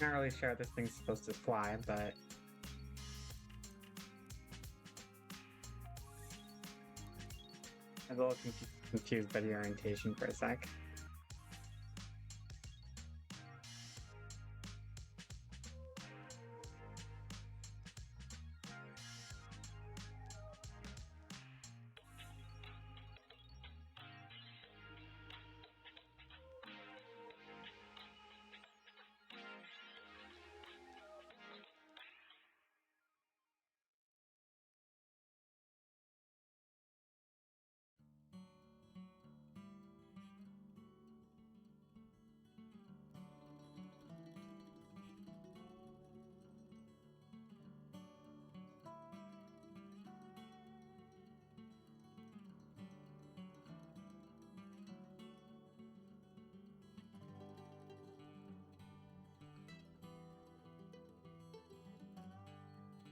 Speaker 1: Not really sure how this thing's supposed to fly, but I was a little confused by the orientation for a sec.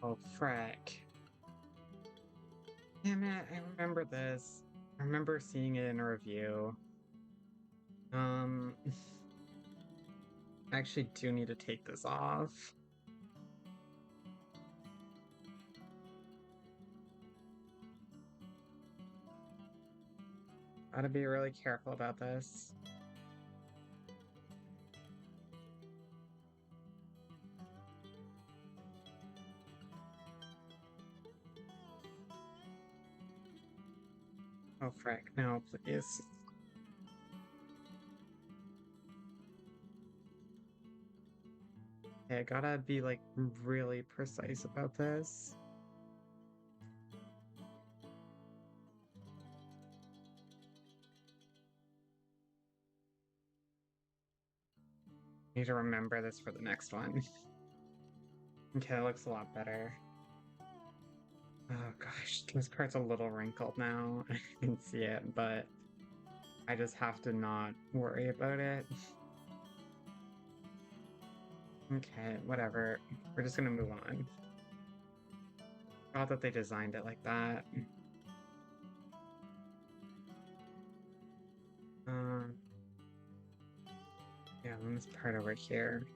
Speaker 1: Oh, frack. Damn it, I remember this. I remember seeing it in a review. I actually do need to take this off. Gotta be really careful about this. Oh, frack, no, please. Okay, I gotta be, like, really precise about this. Need to remember this for the next one. Okay, that looks a lot better. Oh gosh, this part's a little wrinkled now. I can see it, but I just have to not worry about it. Okay, whatever. We're just gonna move on. Thought that they designed it like that. Um, yeah, and this part over here.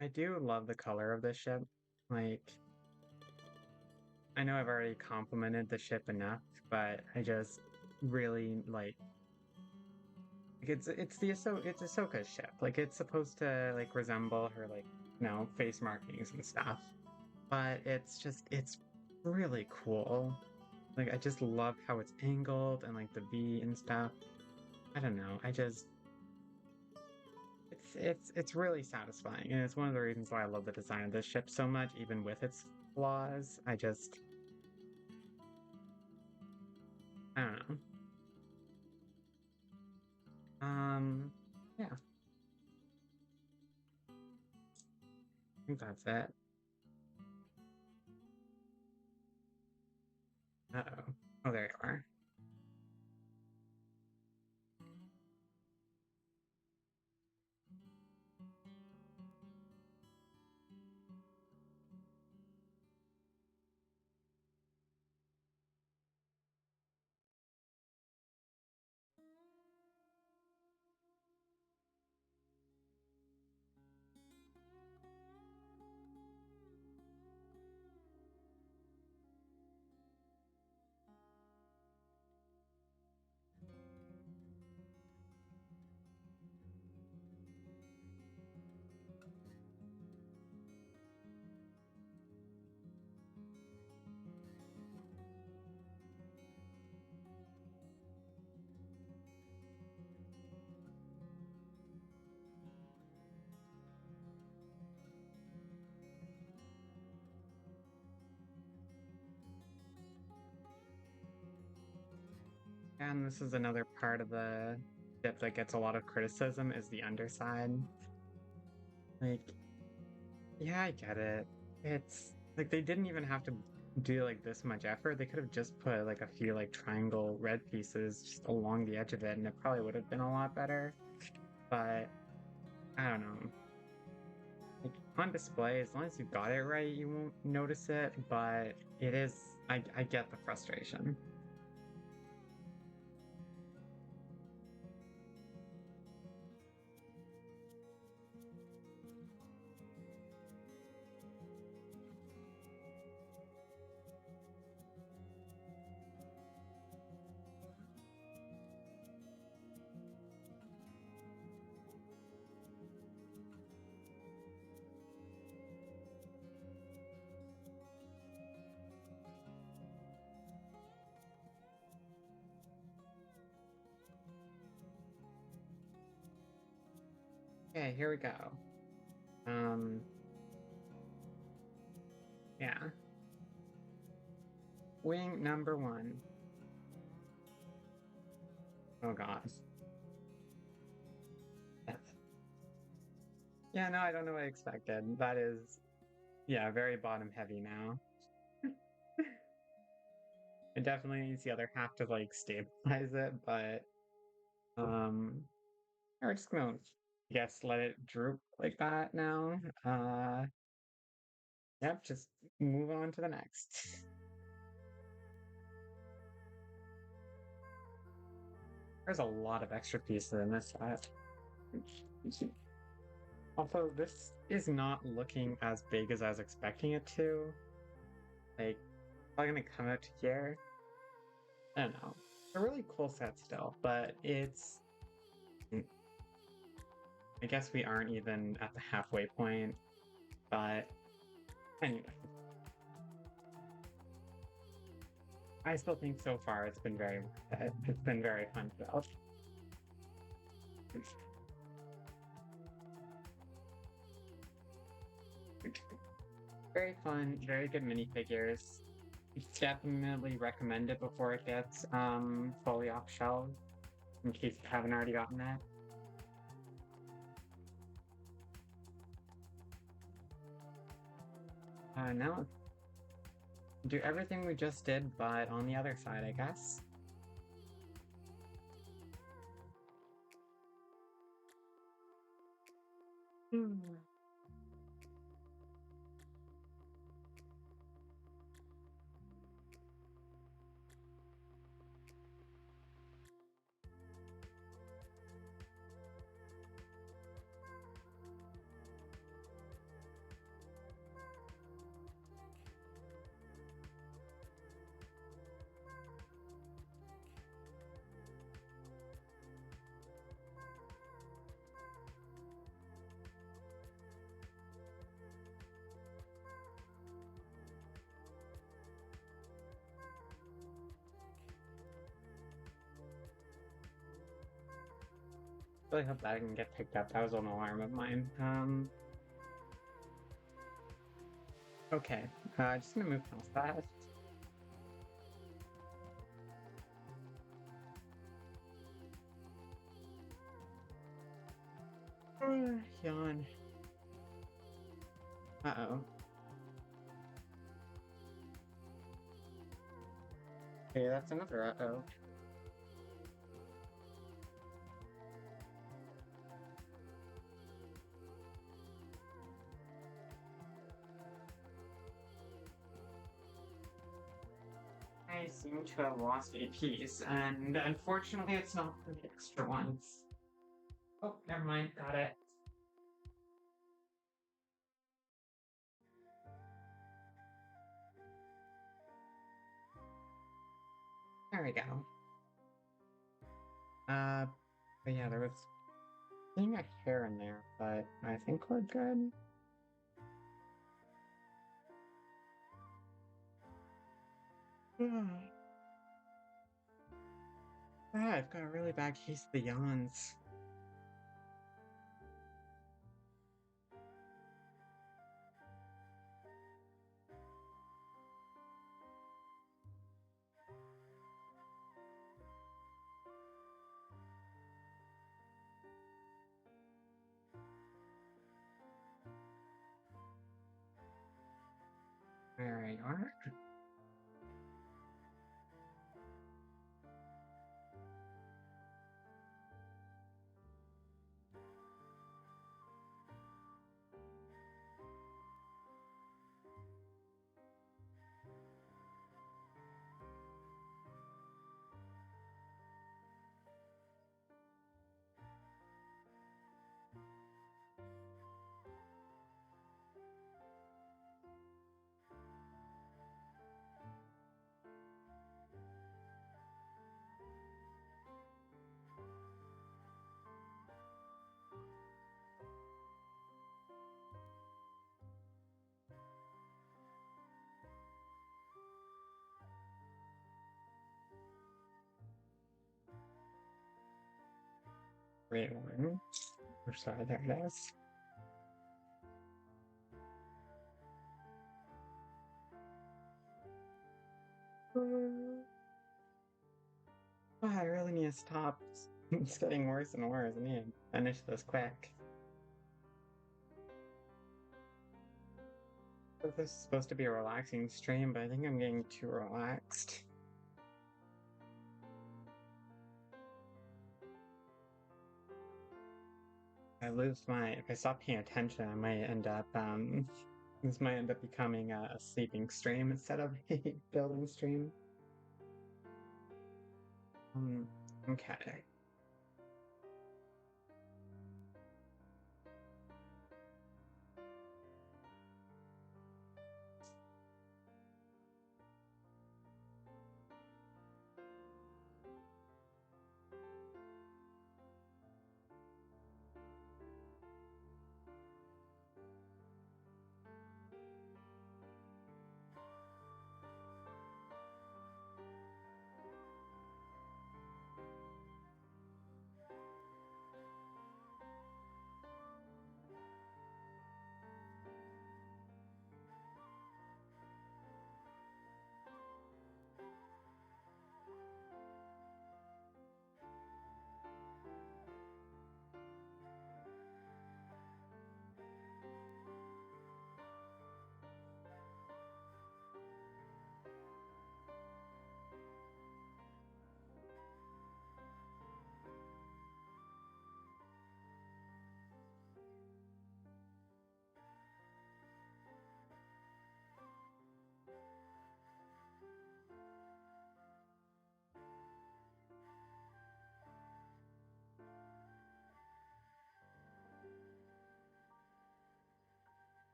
Speaker 1: I do love the color of this ship. Like, I know I've already complimented the ship enough, but I just really like it's it's Ahsoka's ship. Like it's supposed to like resemble her like face markings and stuff. But it's really cool. Like I just love how it's angled and like the V and stuff. I don't know. It's really satisfying, and it's one of the reasons why I love the design of this ship so much, even with its flaws. I don't know. Yeah, I think that's it. Uh-oh. Oh, there you are. And this is another part of the ship that gets a lot of criticism is the underside. Like, yeah, I get it. It's like they didn't even have to do like this much effort. They could have just put like a few like triangle red pieces just along the edge of it, and it probably would have been a lot better. But I don't know. Like on display, as long as you got it right, you won't notice it. But it is, I get the frustration. Okay, here we go. Um, yeah. Wing number one. Oh God. Yeah, no, I don't know what I expected. That is, yeah, very bottom heavy now. It definitely needs the other half to like stabilize it, but um we're just gonna, I guess, let it droop like that now. Yep, just move on to the next. There's a lot of extra pieces in this set. Although this is not looking as big as I was expecting it to. Like, probably gonna come out to here. I don't know. A really cool set still, but it's, I guess we aren't even at the halfway point, but anyway. I still think so far it's been very worth it. It's been very fun to build. Very fun, very good minifigures. Definitely recommend it before it gets fully off shelves, in case you haven't already gotten that. Now do everything we just did, but on the other side, I guess. Hmm. Really hope that I can get picked up. That was an alarm of mine. Okay. Just gonna move past that. Yawn. Uh-oh. Okay, that's another uh-oh. I seem to have lost a piece, and unfortunately it's not for the extra ones. Oh, never mind, got it. There we go. Uh, but yeah, there was seeing a hair in there, but I think we're good. Ah, I've got a really bad case of the yawns. There you are. Wait, one. Oh, sorry, there it is. Oh, I really need to stop. It's getting worse and worse. I need to finish this quick. This is supposed to be a relaxing stream, but I think I'm getting too relaxed. If I stop paying attention, I might end up, this might end up becoming a sleeping stream instead of a building stream. Okay.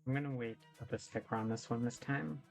Speaker 1: I'm gonna wait to put the sticker on this one this time.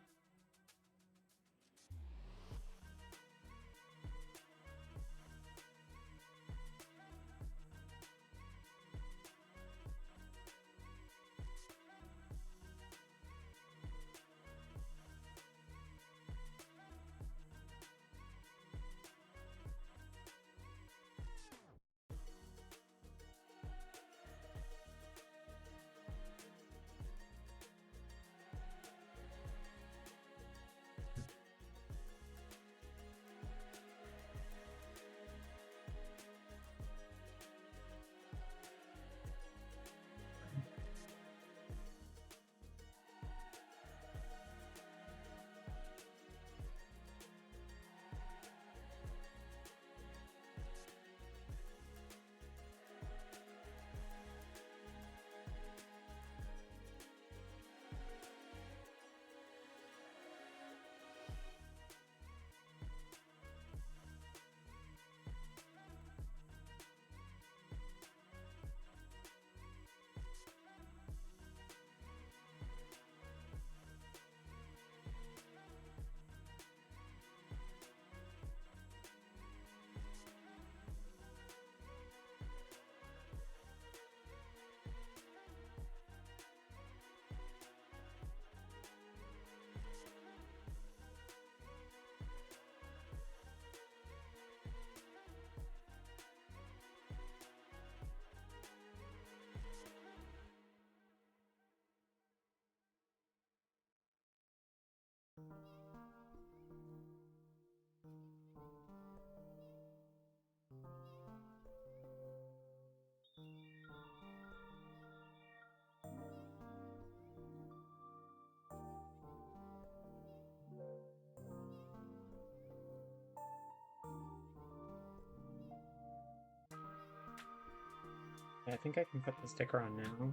Speaker 1: I think I can put the sticker on now.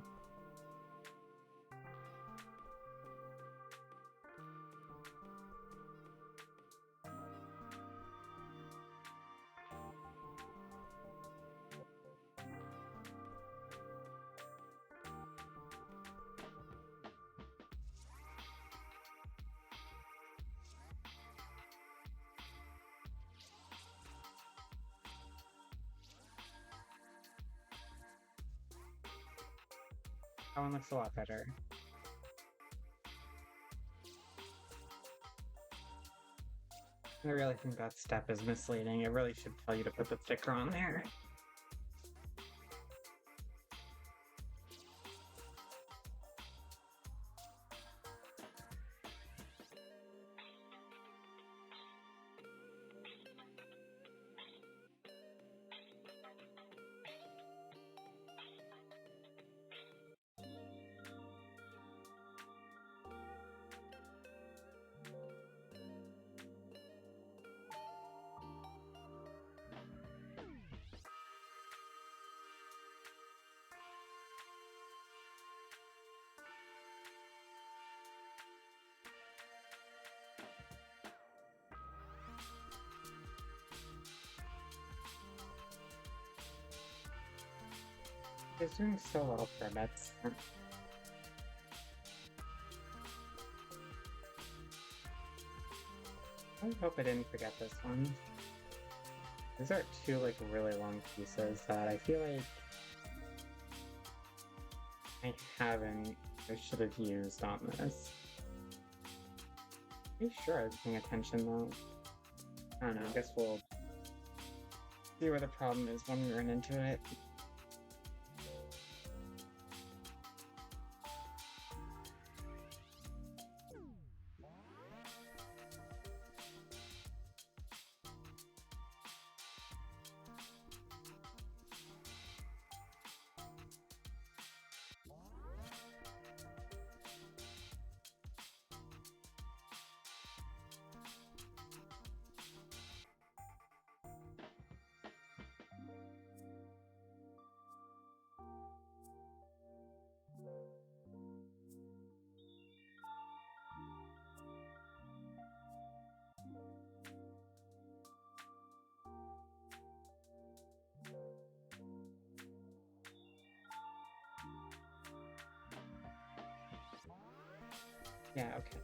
Speaker 1: That one looks a lot better. I really think that step is misleading. It really should tell you to put the sticker on there. He's doing so well for bets. I hope I didn't forget this one. These are two like really long pieces that I feel like I should have used on this. Are you sure I was paying attention though? I don't know, I guess we'll see where the problem is when we run into it. Yeah, okay.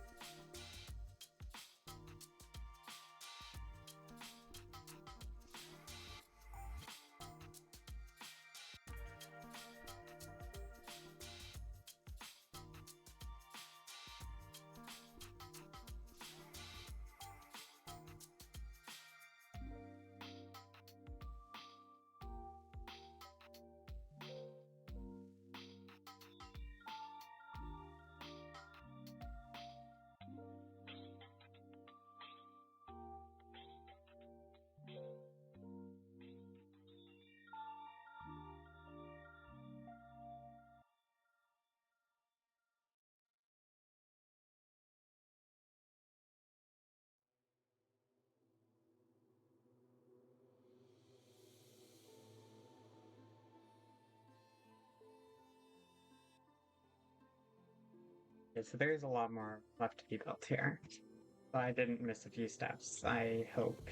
Speaker 1: Okay, so there's a lot more left to be built here. But I didn't miss a few steps, I hope.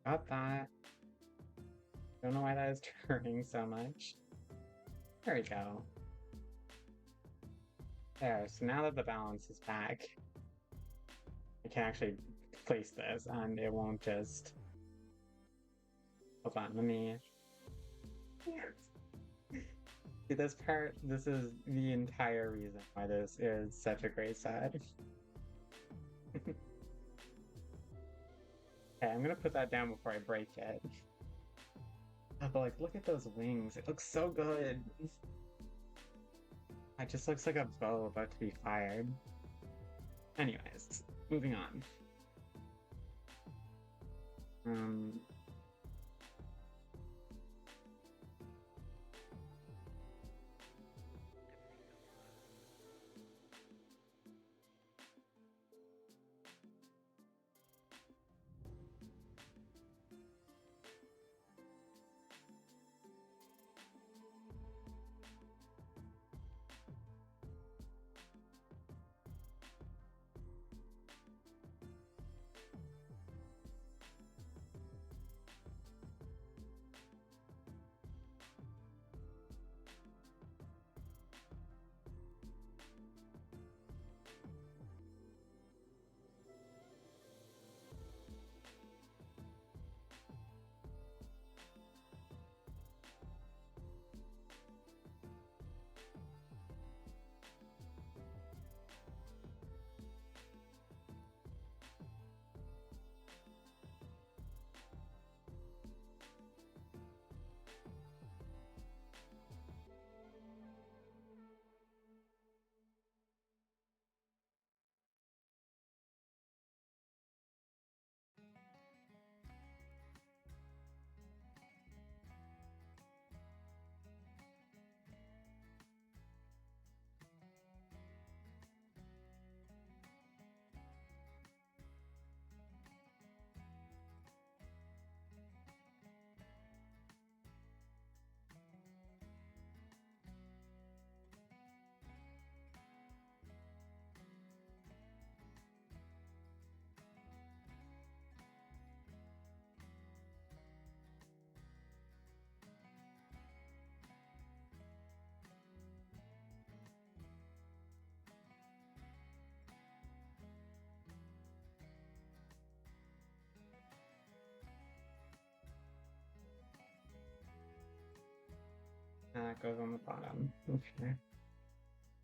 Speaker 1: Got that. Don't know why that is turning so much. There we go. There, so now that the balance is back, I can actually place this and it won't just... Hold on, let me... See this part? This is the entire reason why this is such a great set. Okay, I'm gonna put that down before I break it. But like, look at those wings. It looks so good. It just looks like a bow about to be fired. Anyways, moving on. that goes on the bottom. Okay.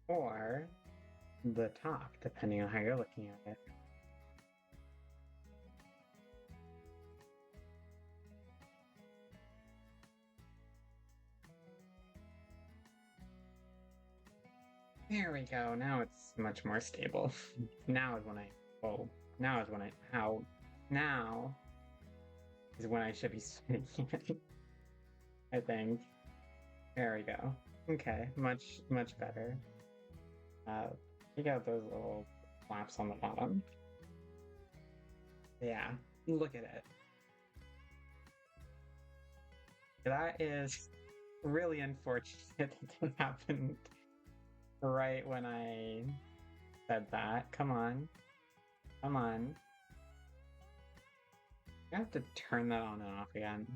Speaker 1: Or the top, depending on how you're looking at it. There we go. Now it's much more stable. Now is when I. Oh, now is when I. How? Now is when I should be speaking. I think. There we go. Okay, much better. Take out those little flaps on the bottom. Yeah, look at it. That is really unfortunate that happened right when I said that. Come on. Come on. I have to turn that on and off again.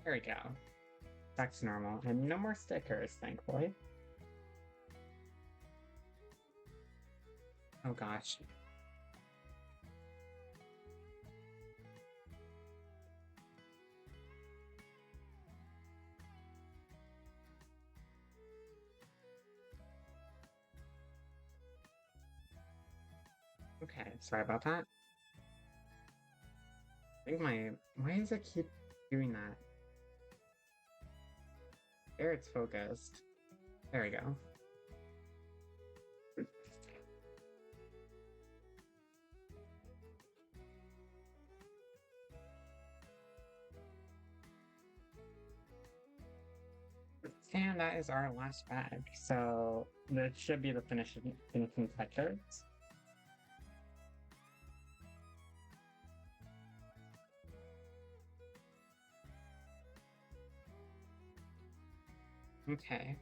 Speaker 1: There we go. Back to normal. And no more stickers, thankfully. Oh gosh. Okay, sorry about that. I think why does it keep doing that? There, it's focused. There we go. And that is our last bag. So that should be the finishing touches. Okay.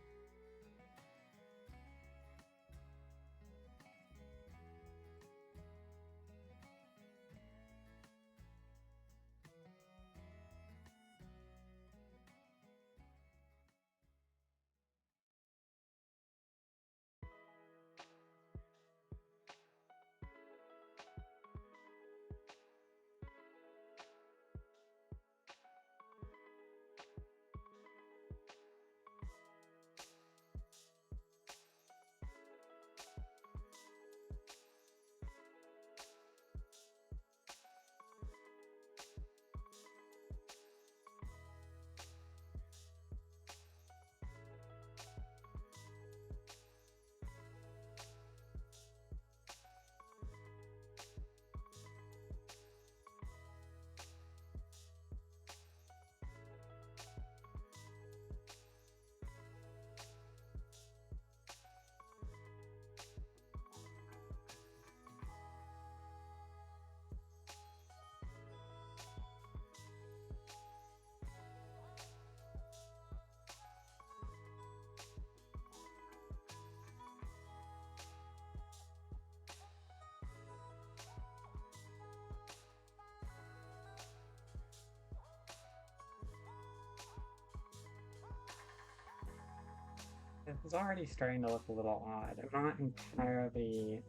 Speaker 1: It's already starting to look a little odd. I'm not entirely.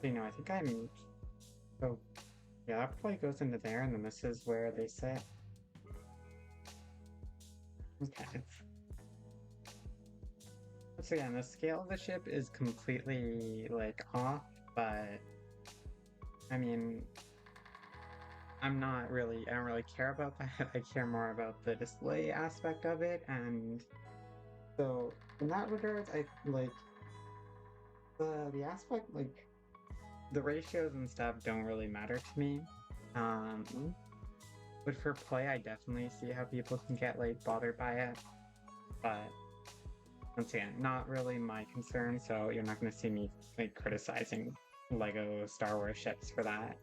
Speaker 1: I think I'm. So, yeah, that probably goes into there, and then this is where they sit. Okay. Once again, the scale of the ship is completely, like, off, but. I mean. I don't really care about that. I care more about the display aspect of it, and. So, in that regard, I like. The aspect, like. The ratios and stuff don't really matter to me. But for play, I definitely see how people can get like bothered by it. But once again, not really my concern, so you're not going to see me like criticizing Lego Star Wars ships for that.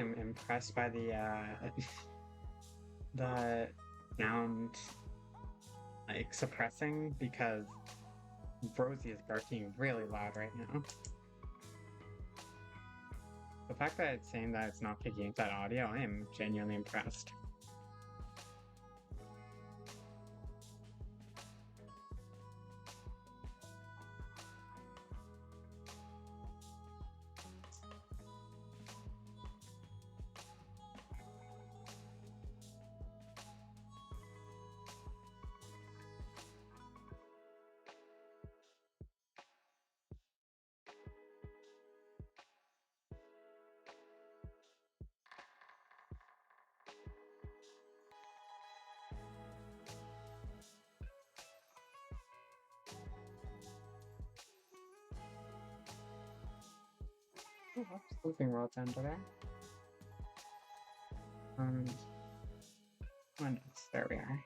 Speaker 1: am impressed by the the sound like suppressing, because Rosie is barking really loud right now. The fact that it's saying that it's not picking up that audio, I am genuinely impressed. Oh, whoops, Looping World's under there. What else? There we are.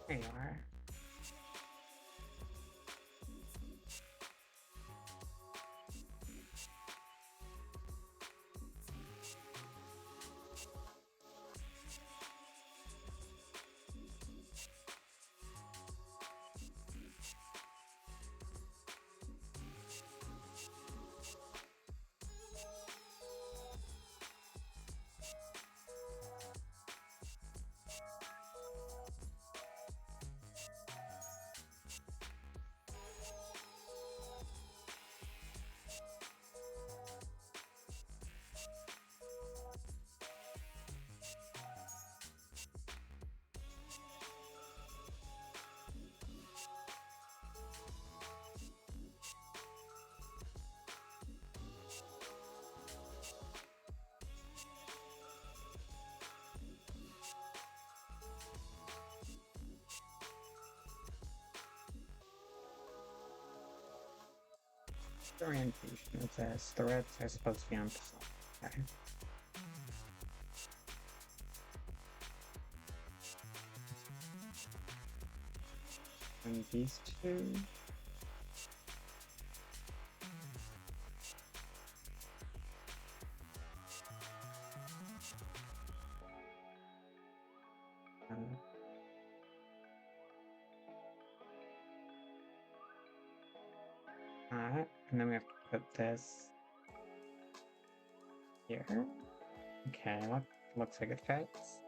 Speaker 1: There you are. Orientation. It says threads are supposed to be on top. Okay. And these two. And then we have to put this here. Okay, that looks like it fits.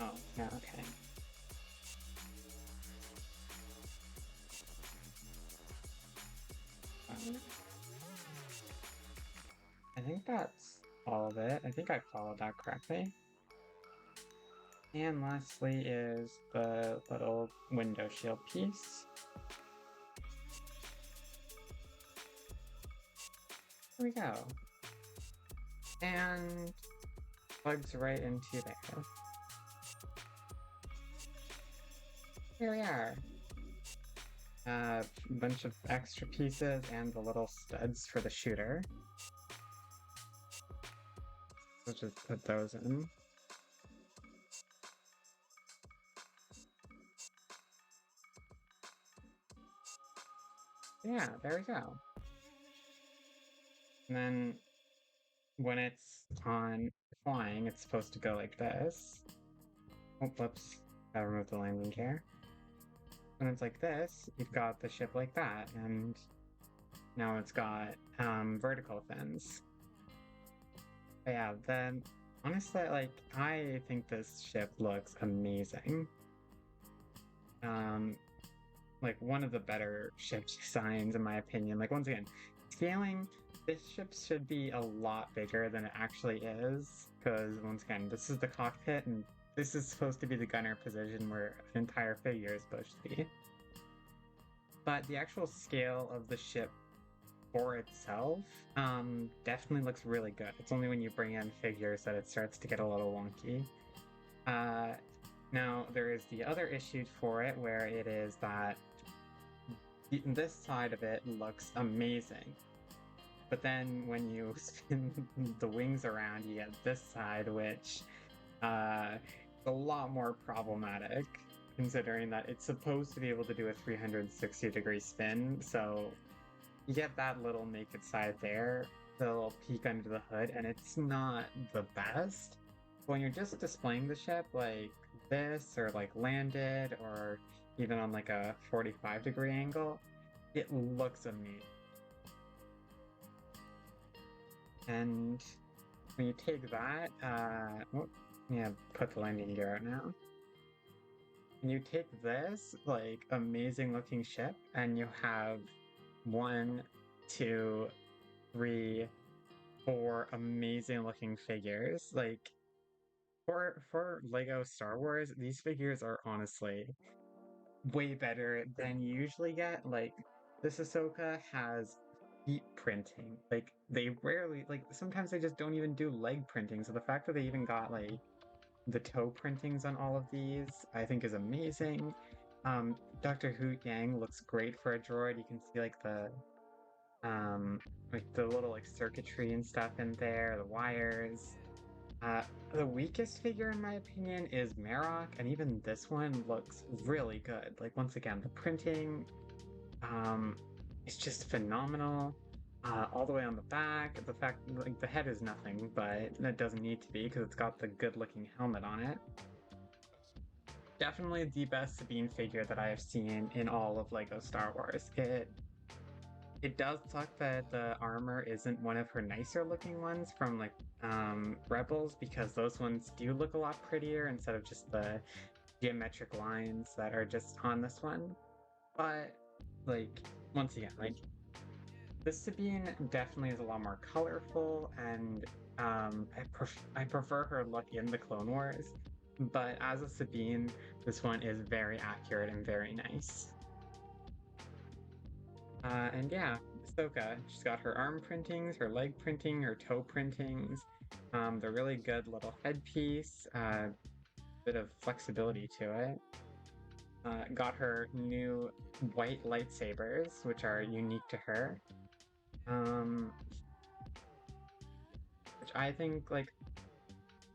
Speaker 1: Oh, yeah, okay. I think that's all of it. I think I followed that correctly. And lastly is the little window shield piece. There we go. And Plugs right into there. Here we are. A bunch of extra pieces and the little studs for the shooter. Let's just put those in. Yeah, there we go. And then when it's on flying, it's supposed to go like this. Oh, whoops. Gotta remove the landing gear. When it's like this, you've got the ship like that, and now it's got vertical fins. But yeah, then honestly, like, I think this ship looks amazing. Like one of the better ship designs in my opinion. Like once again, scaling, this ship should be a lot bigger than it actually is, because once again, this is the cockpit and this is supposed to be the gunner position where an entire figure is supposed to be. But the actual scale of the ship for itself definitely looks really good. It's only when you bring in figures that it starts to get a little wonky. Now, there is the other issue for it, where it is that this side of it looks amazing. But then when you spin the wings around, you get this side, which is a lot more problematic, considering that it's supposed to be able to do a 360-degree spin, so you get that little naked side there, the little peek under the hood, and it's not the best. When you're just displaying the ship like this, or like landed, or even on like a 45-degree angle, it looks amazing. And when you take that, put the landing gear out now. And you take this, like, amazing looking ship, and you have 1, 2, 3, 4 amazing looking figures. Like, for Lego Star Wars, these figures are honestly way better than you usually get. Like, this Ahsoka has feet printing. Like, they rarely, like, sometimes they just don't even do leg printing. So the fact that they even got, like, the toe printings on all of these, I think is amazing. Dr. Hoot Yang looks great for a droid. You can see, like the little, like, circuitry and stuff in there, the wires. The weakest figure, in my opinion, is Marok, and even this one looks really good. Like, once again, the printing, it's just phenomenal. All the way on the back, the fact, like, the head is nothing, but it doesn't need to be because it's got the good-looking helmet on it. Definitely the best Sabine figure that I have seen in all of LEGO Star Wars. It does suck that the armor isn't one of her nicer looking ones from like Rebels, because those ones do look a lot prettier instead of just the geometric lines that are just on this one. But like, once again, like, this Sabine definitely is a lot more colorful, and I prefer her look in the Clone Wars. But as a Sabine, this one is very accurate and very nice. And yeah, Ahsoka, she's got her arm printings, her leg printing, her toe printings. They're really good little headpiece, bit of flexibility to it. Got her new white lightsabers, which are unique to her. Which I think, like,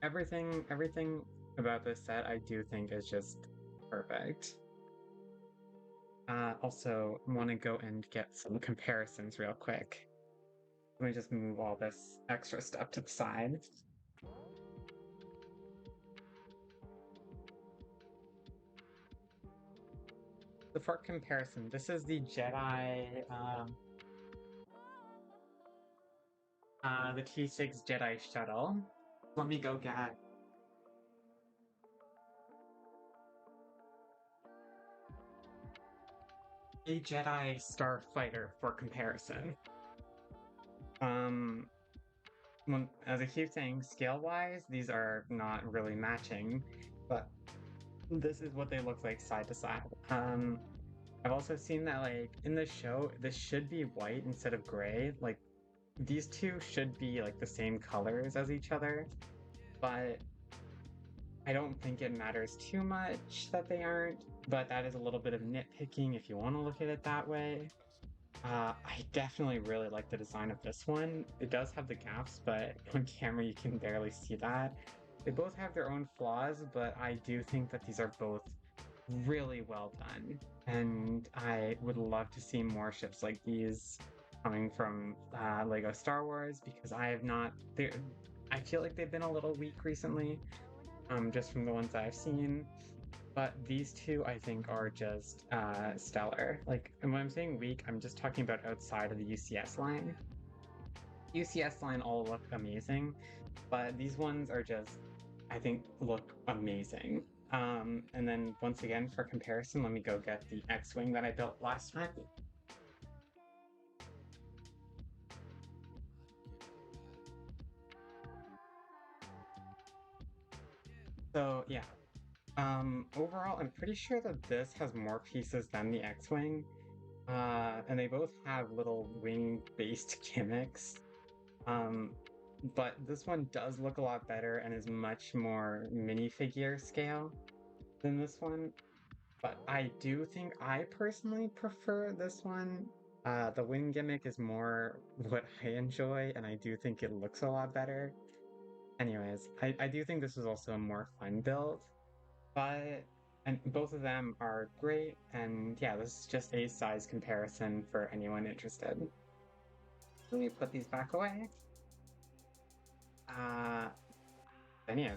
Speaker 1: everything about this set I do think is just perfect. Also, want to go and get some comparisons real quick. Let me just move all this extra stuff to the side. So for comparison, this is the Jedi, the T6 Jedi Shuttle. Let me go get a Jedi Starfighter for comparison. As I keep saying, scale-wise, these are not really matching, but this is what they look like side to side. I've also seen that, like, in the show, this should be white instead of gray. Like, these two should be, like, the same colors as each other. but I don't think it matters too much that they aren't, but that is a little bit of nitpicking if you want to look at it that way. I definitely really like the design of this one. It does have the gaps, but on camera you can barely see that. They both have their own flaws, but I do think that these are both really well done. And I would love to see more ships like these coming from Lego Star Wars because I have not. I feel like they've been a little weak recently, just from the ones I've seen. But these two, I think, are just stellar. Like, and when I'm saying weak, I'm just talking about outside of the UCS line. UCS line all look amazing, but these ones are just, I think, look amazing. And then once again, for comparison, let me go get the X-Wing that I built last time. So yeah, overall, I'm pretty sure that this has more pieces than the X-Wing. And they both have little wing-based gimmicks. Um, but this one does look a lot better and is much more minifigure scale than this one. But I do think I personally prefer this one. The wing gimmick is more what I enjoy, and I do think it looks a lot better. Anyways, I do think this is also a more fun build, but and both of them are great, and yeah, this is just a size comparison for anyone interested. Let me put these back away. Uh, then yeah.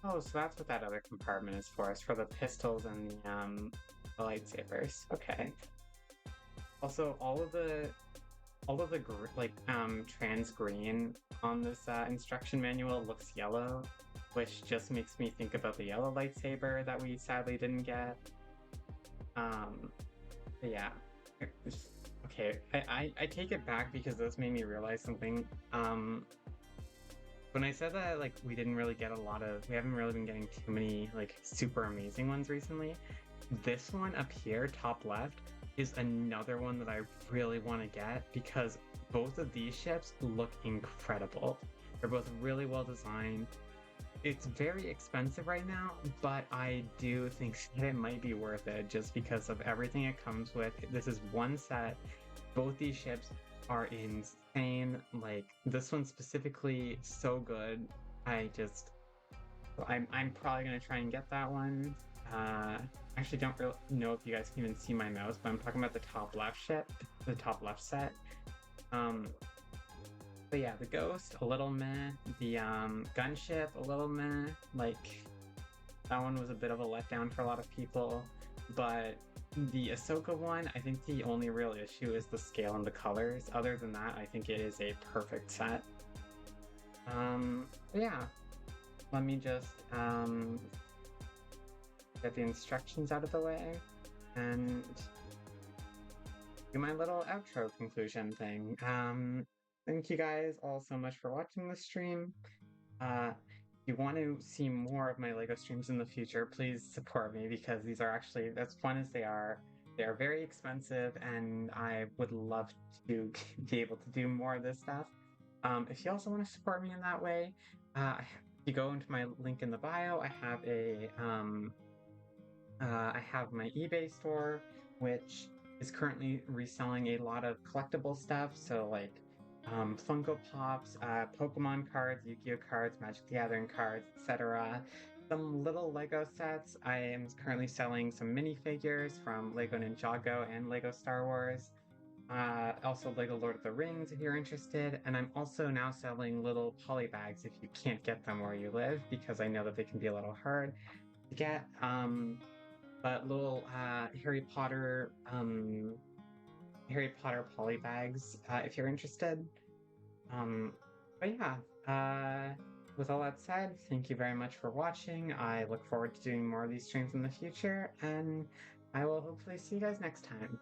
Speaker 1: Oh, so that's what that other compartment is for. It's for the pistols and the lightsabers. Okay. Also, all of the trans green on this instruction manual looks yellow, which just makes me think about the yellow lightsaber that we sadly didn't get. But yeah. Okay, I take it back because this made me realize something. When I said that like we haven't really been getting too many like super amazing ones recently, this one up here, top left, is another one that I really want to get because both of these ships look incredible. They're both really well designed. It's very expensive right now, but I do think that it might be worth it just because of everything it comes with. This is one set. Both these ships are insane. Like this one specifically, so good. I'm probably gonna try and get that one. Actually don't really know if you guys can even see my mouse, but I'm talking about the top left ship, the top left set. But yeah, the Ghost, a little meh. The gunship, a little meh. Like that one was a bit of a letdown for a lot of people. But the Ahsoka one, I think the only real issue is the scale and the colors. Other than that, I think it is a perfect set. Yeah. Let me just get the instructions out of the way and do my little outro conclusion thing. Thank you guys all so much for watching this stream. If you want to see more of my LEGO streams in the future, please support me because these are actually, as fun as they are very expensive and I would love to be able to do more of this stuff. If you also want to support me in that way, if you go into my link in the bio, I have my eBay store, which is currently reselling a lot of collectible stuff. So like Funko Pops, Pokemon cards, Yu-Gi-Oh cards, Magic the Gathering cards, etc. Some little Lego sets. I am currently selling some minifigures from Lego Ninjago and Lego Star Wars. Also Lego Lord of the Rings if you're interested. And I'm also now selling little poly bags if you can't get them where you live, because I know that they can be a little hard to get. But little Harry Potter poly bags if you're interested. But yeah, with all that said, thank you very much for watching. I look forward to doing more of these streams in the future, and I will hopefully see you guys next time.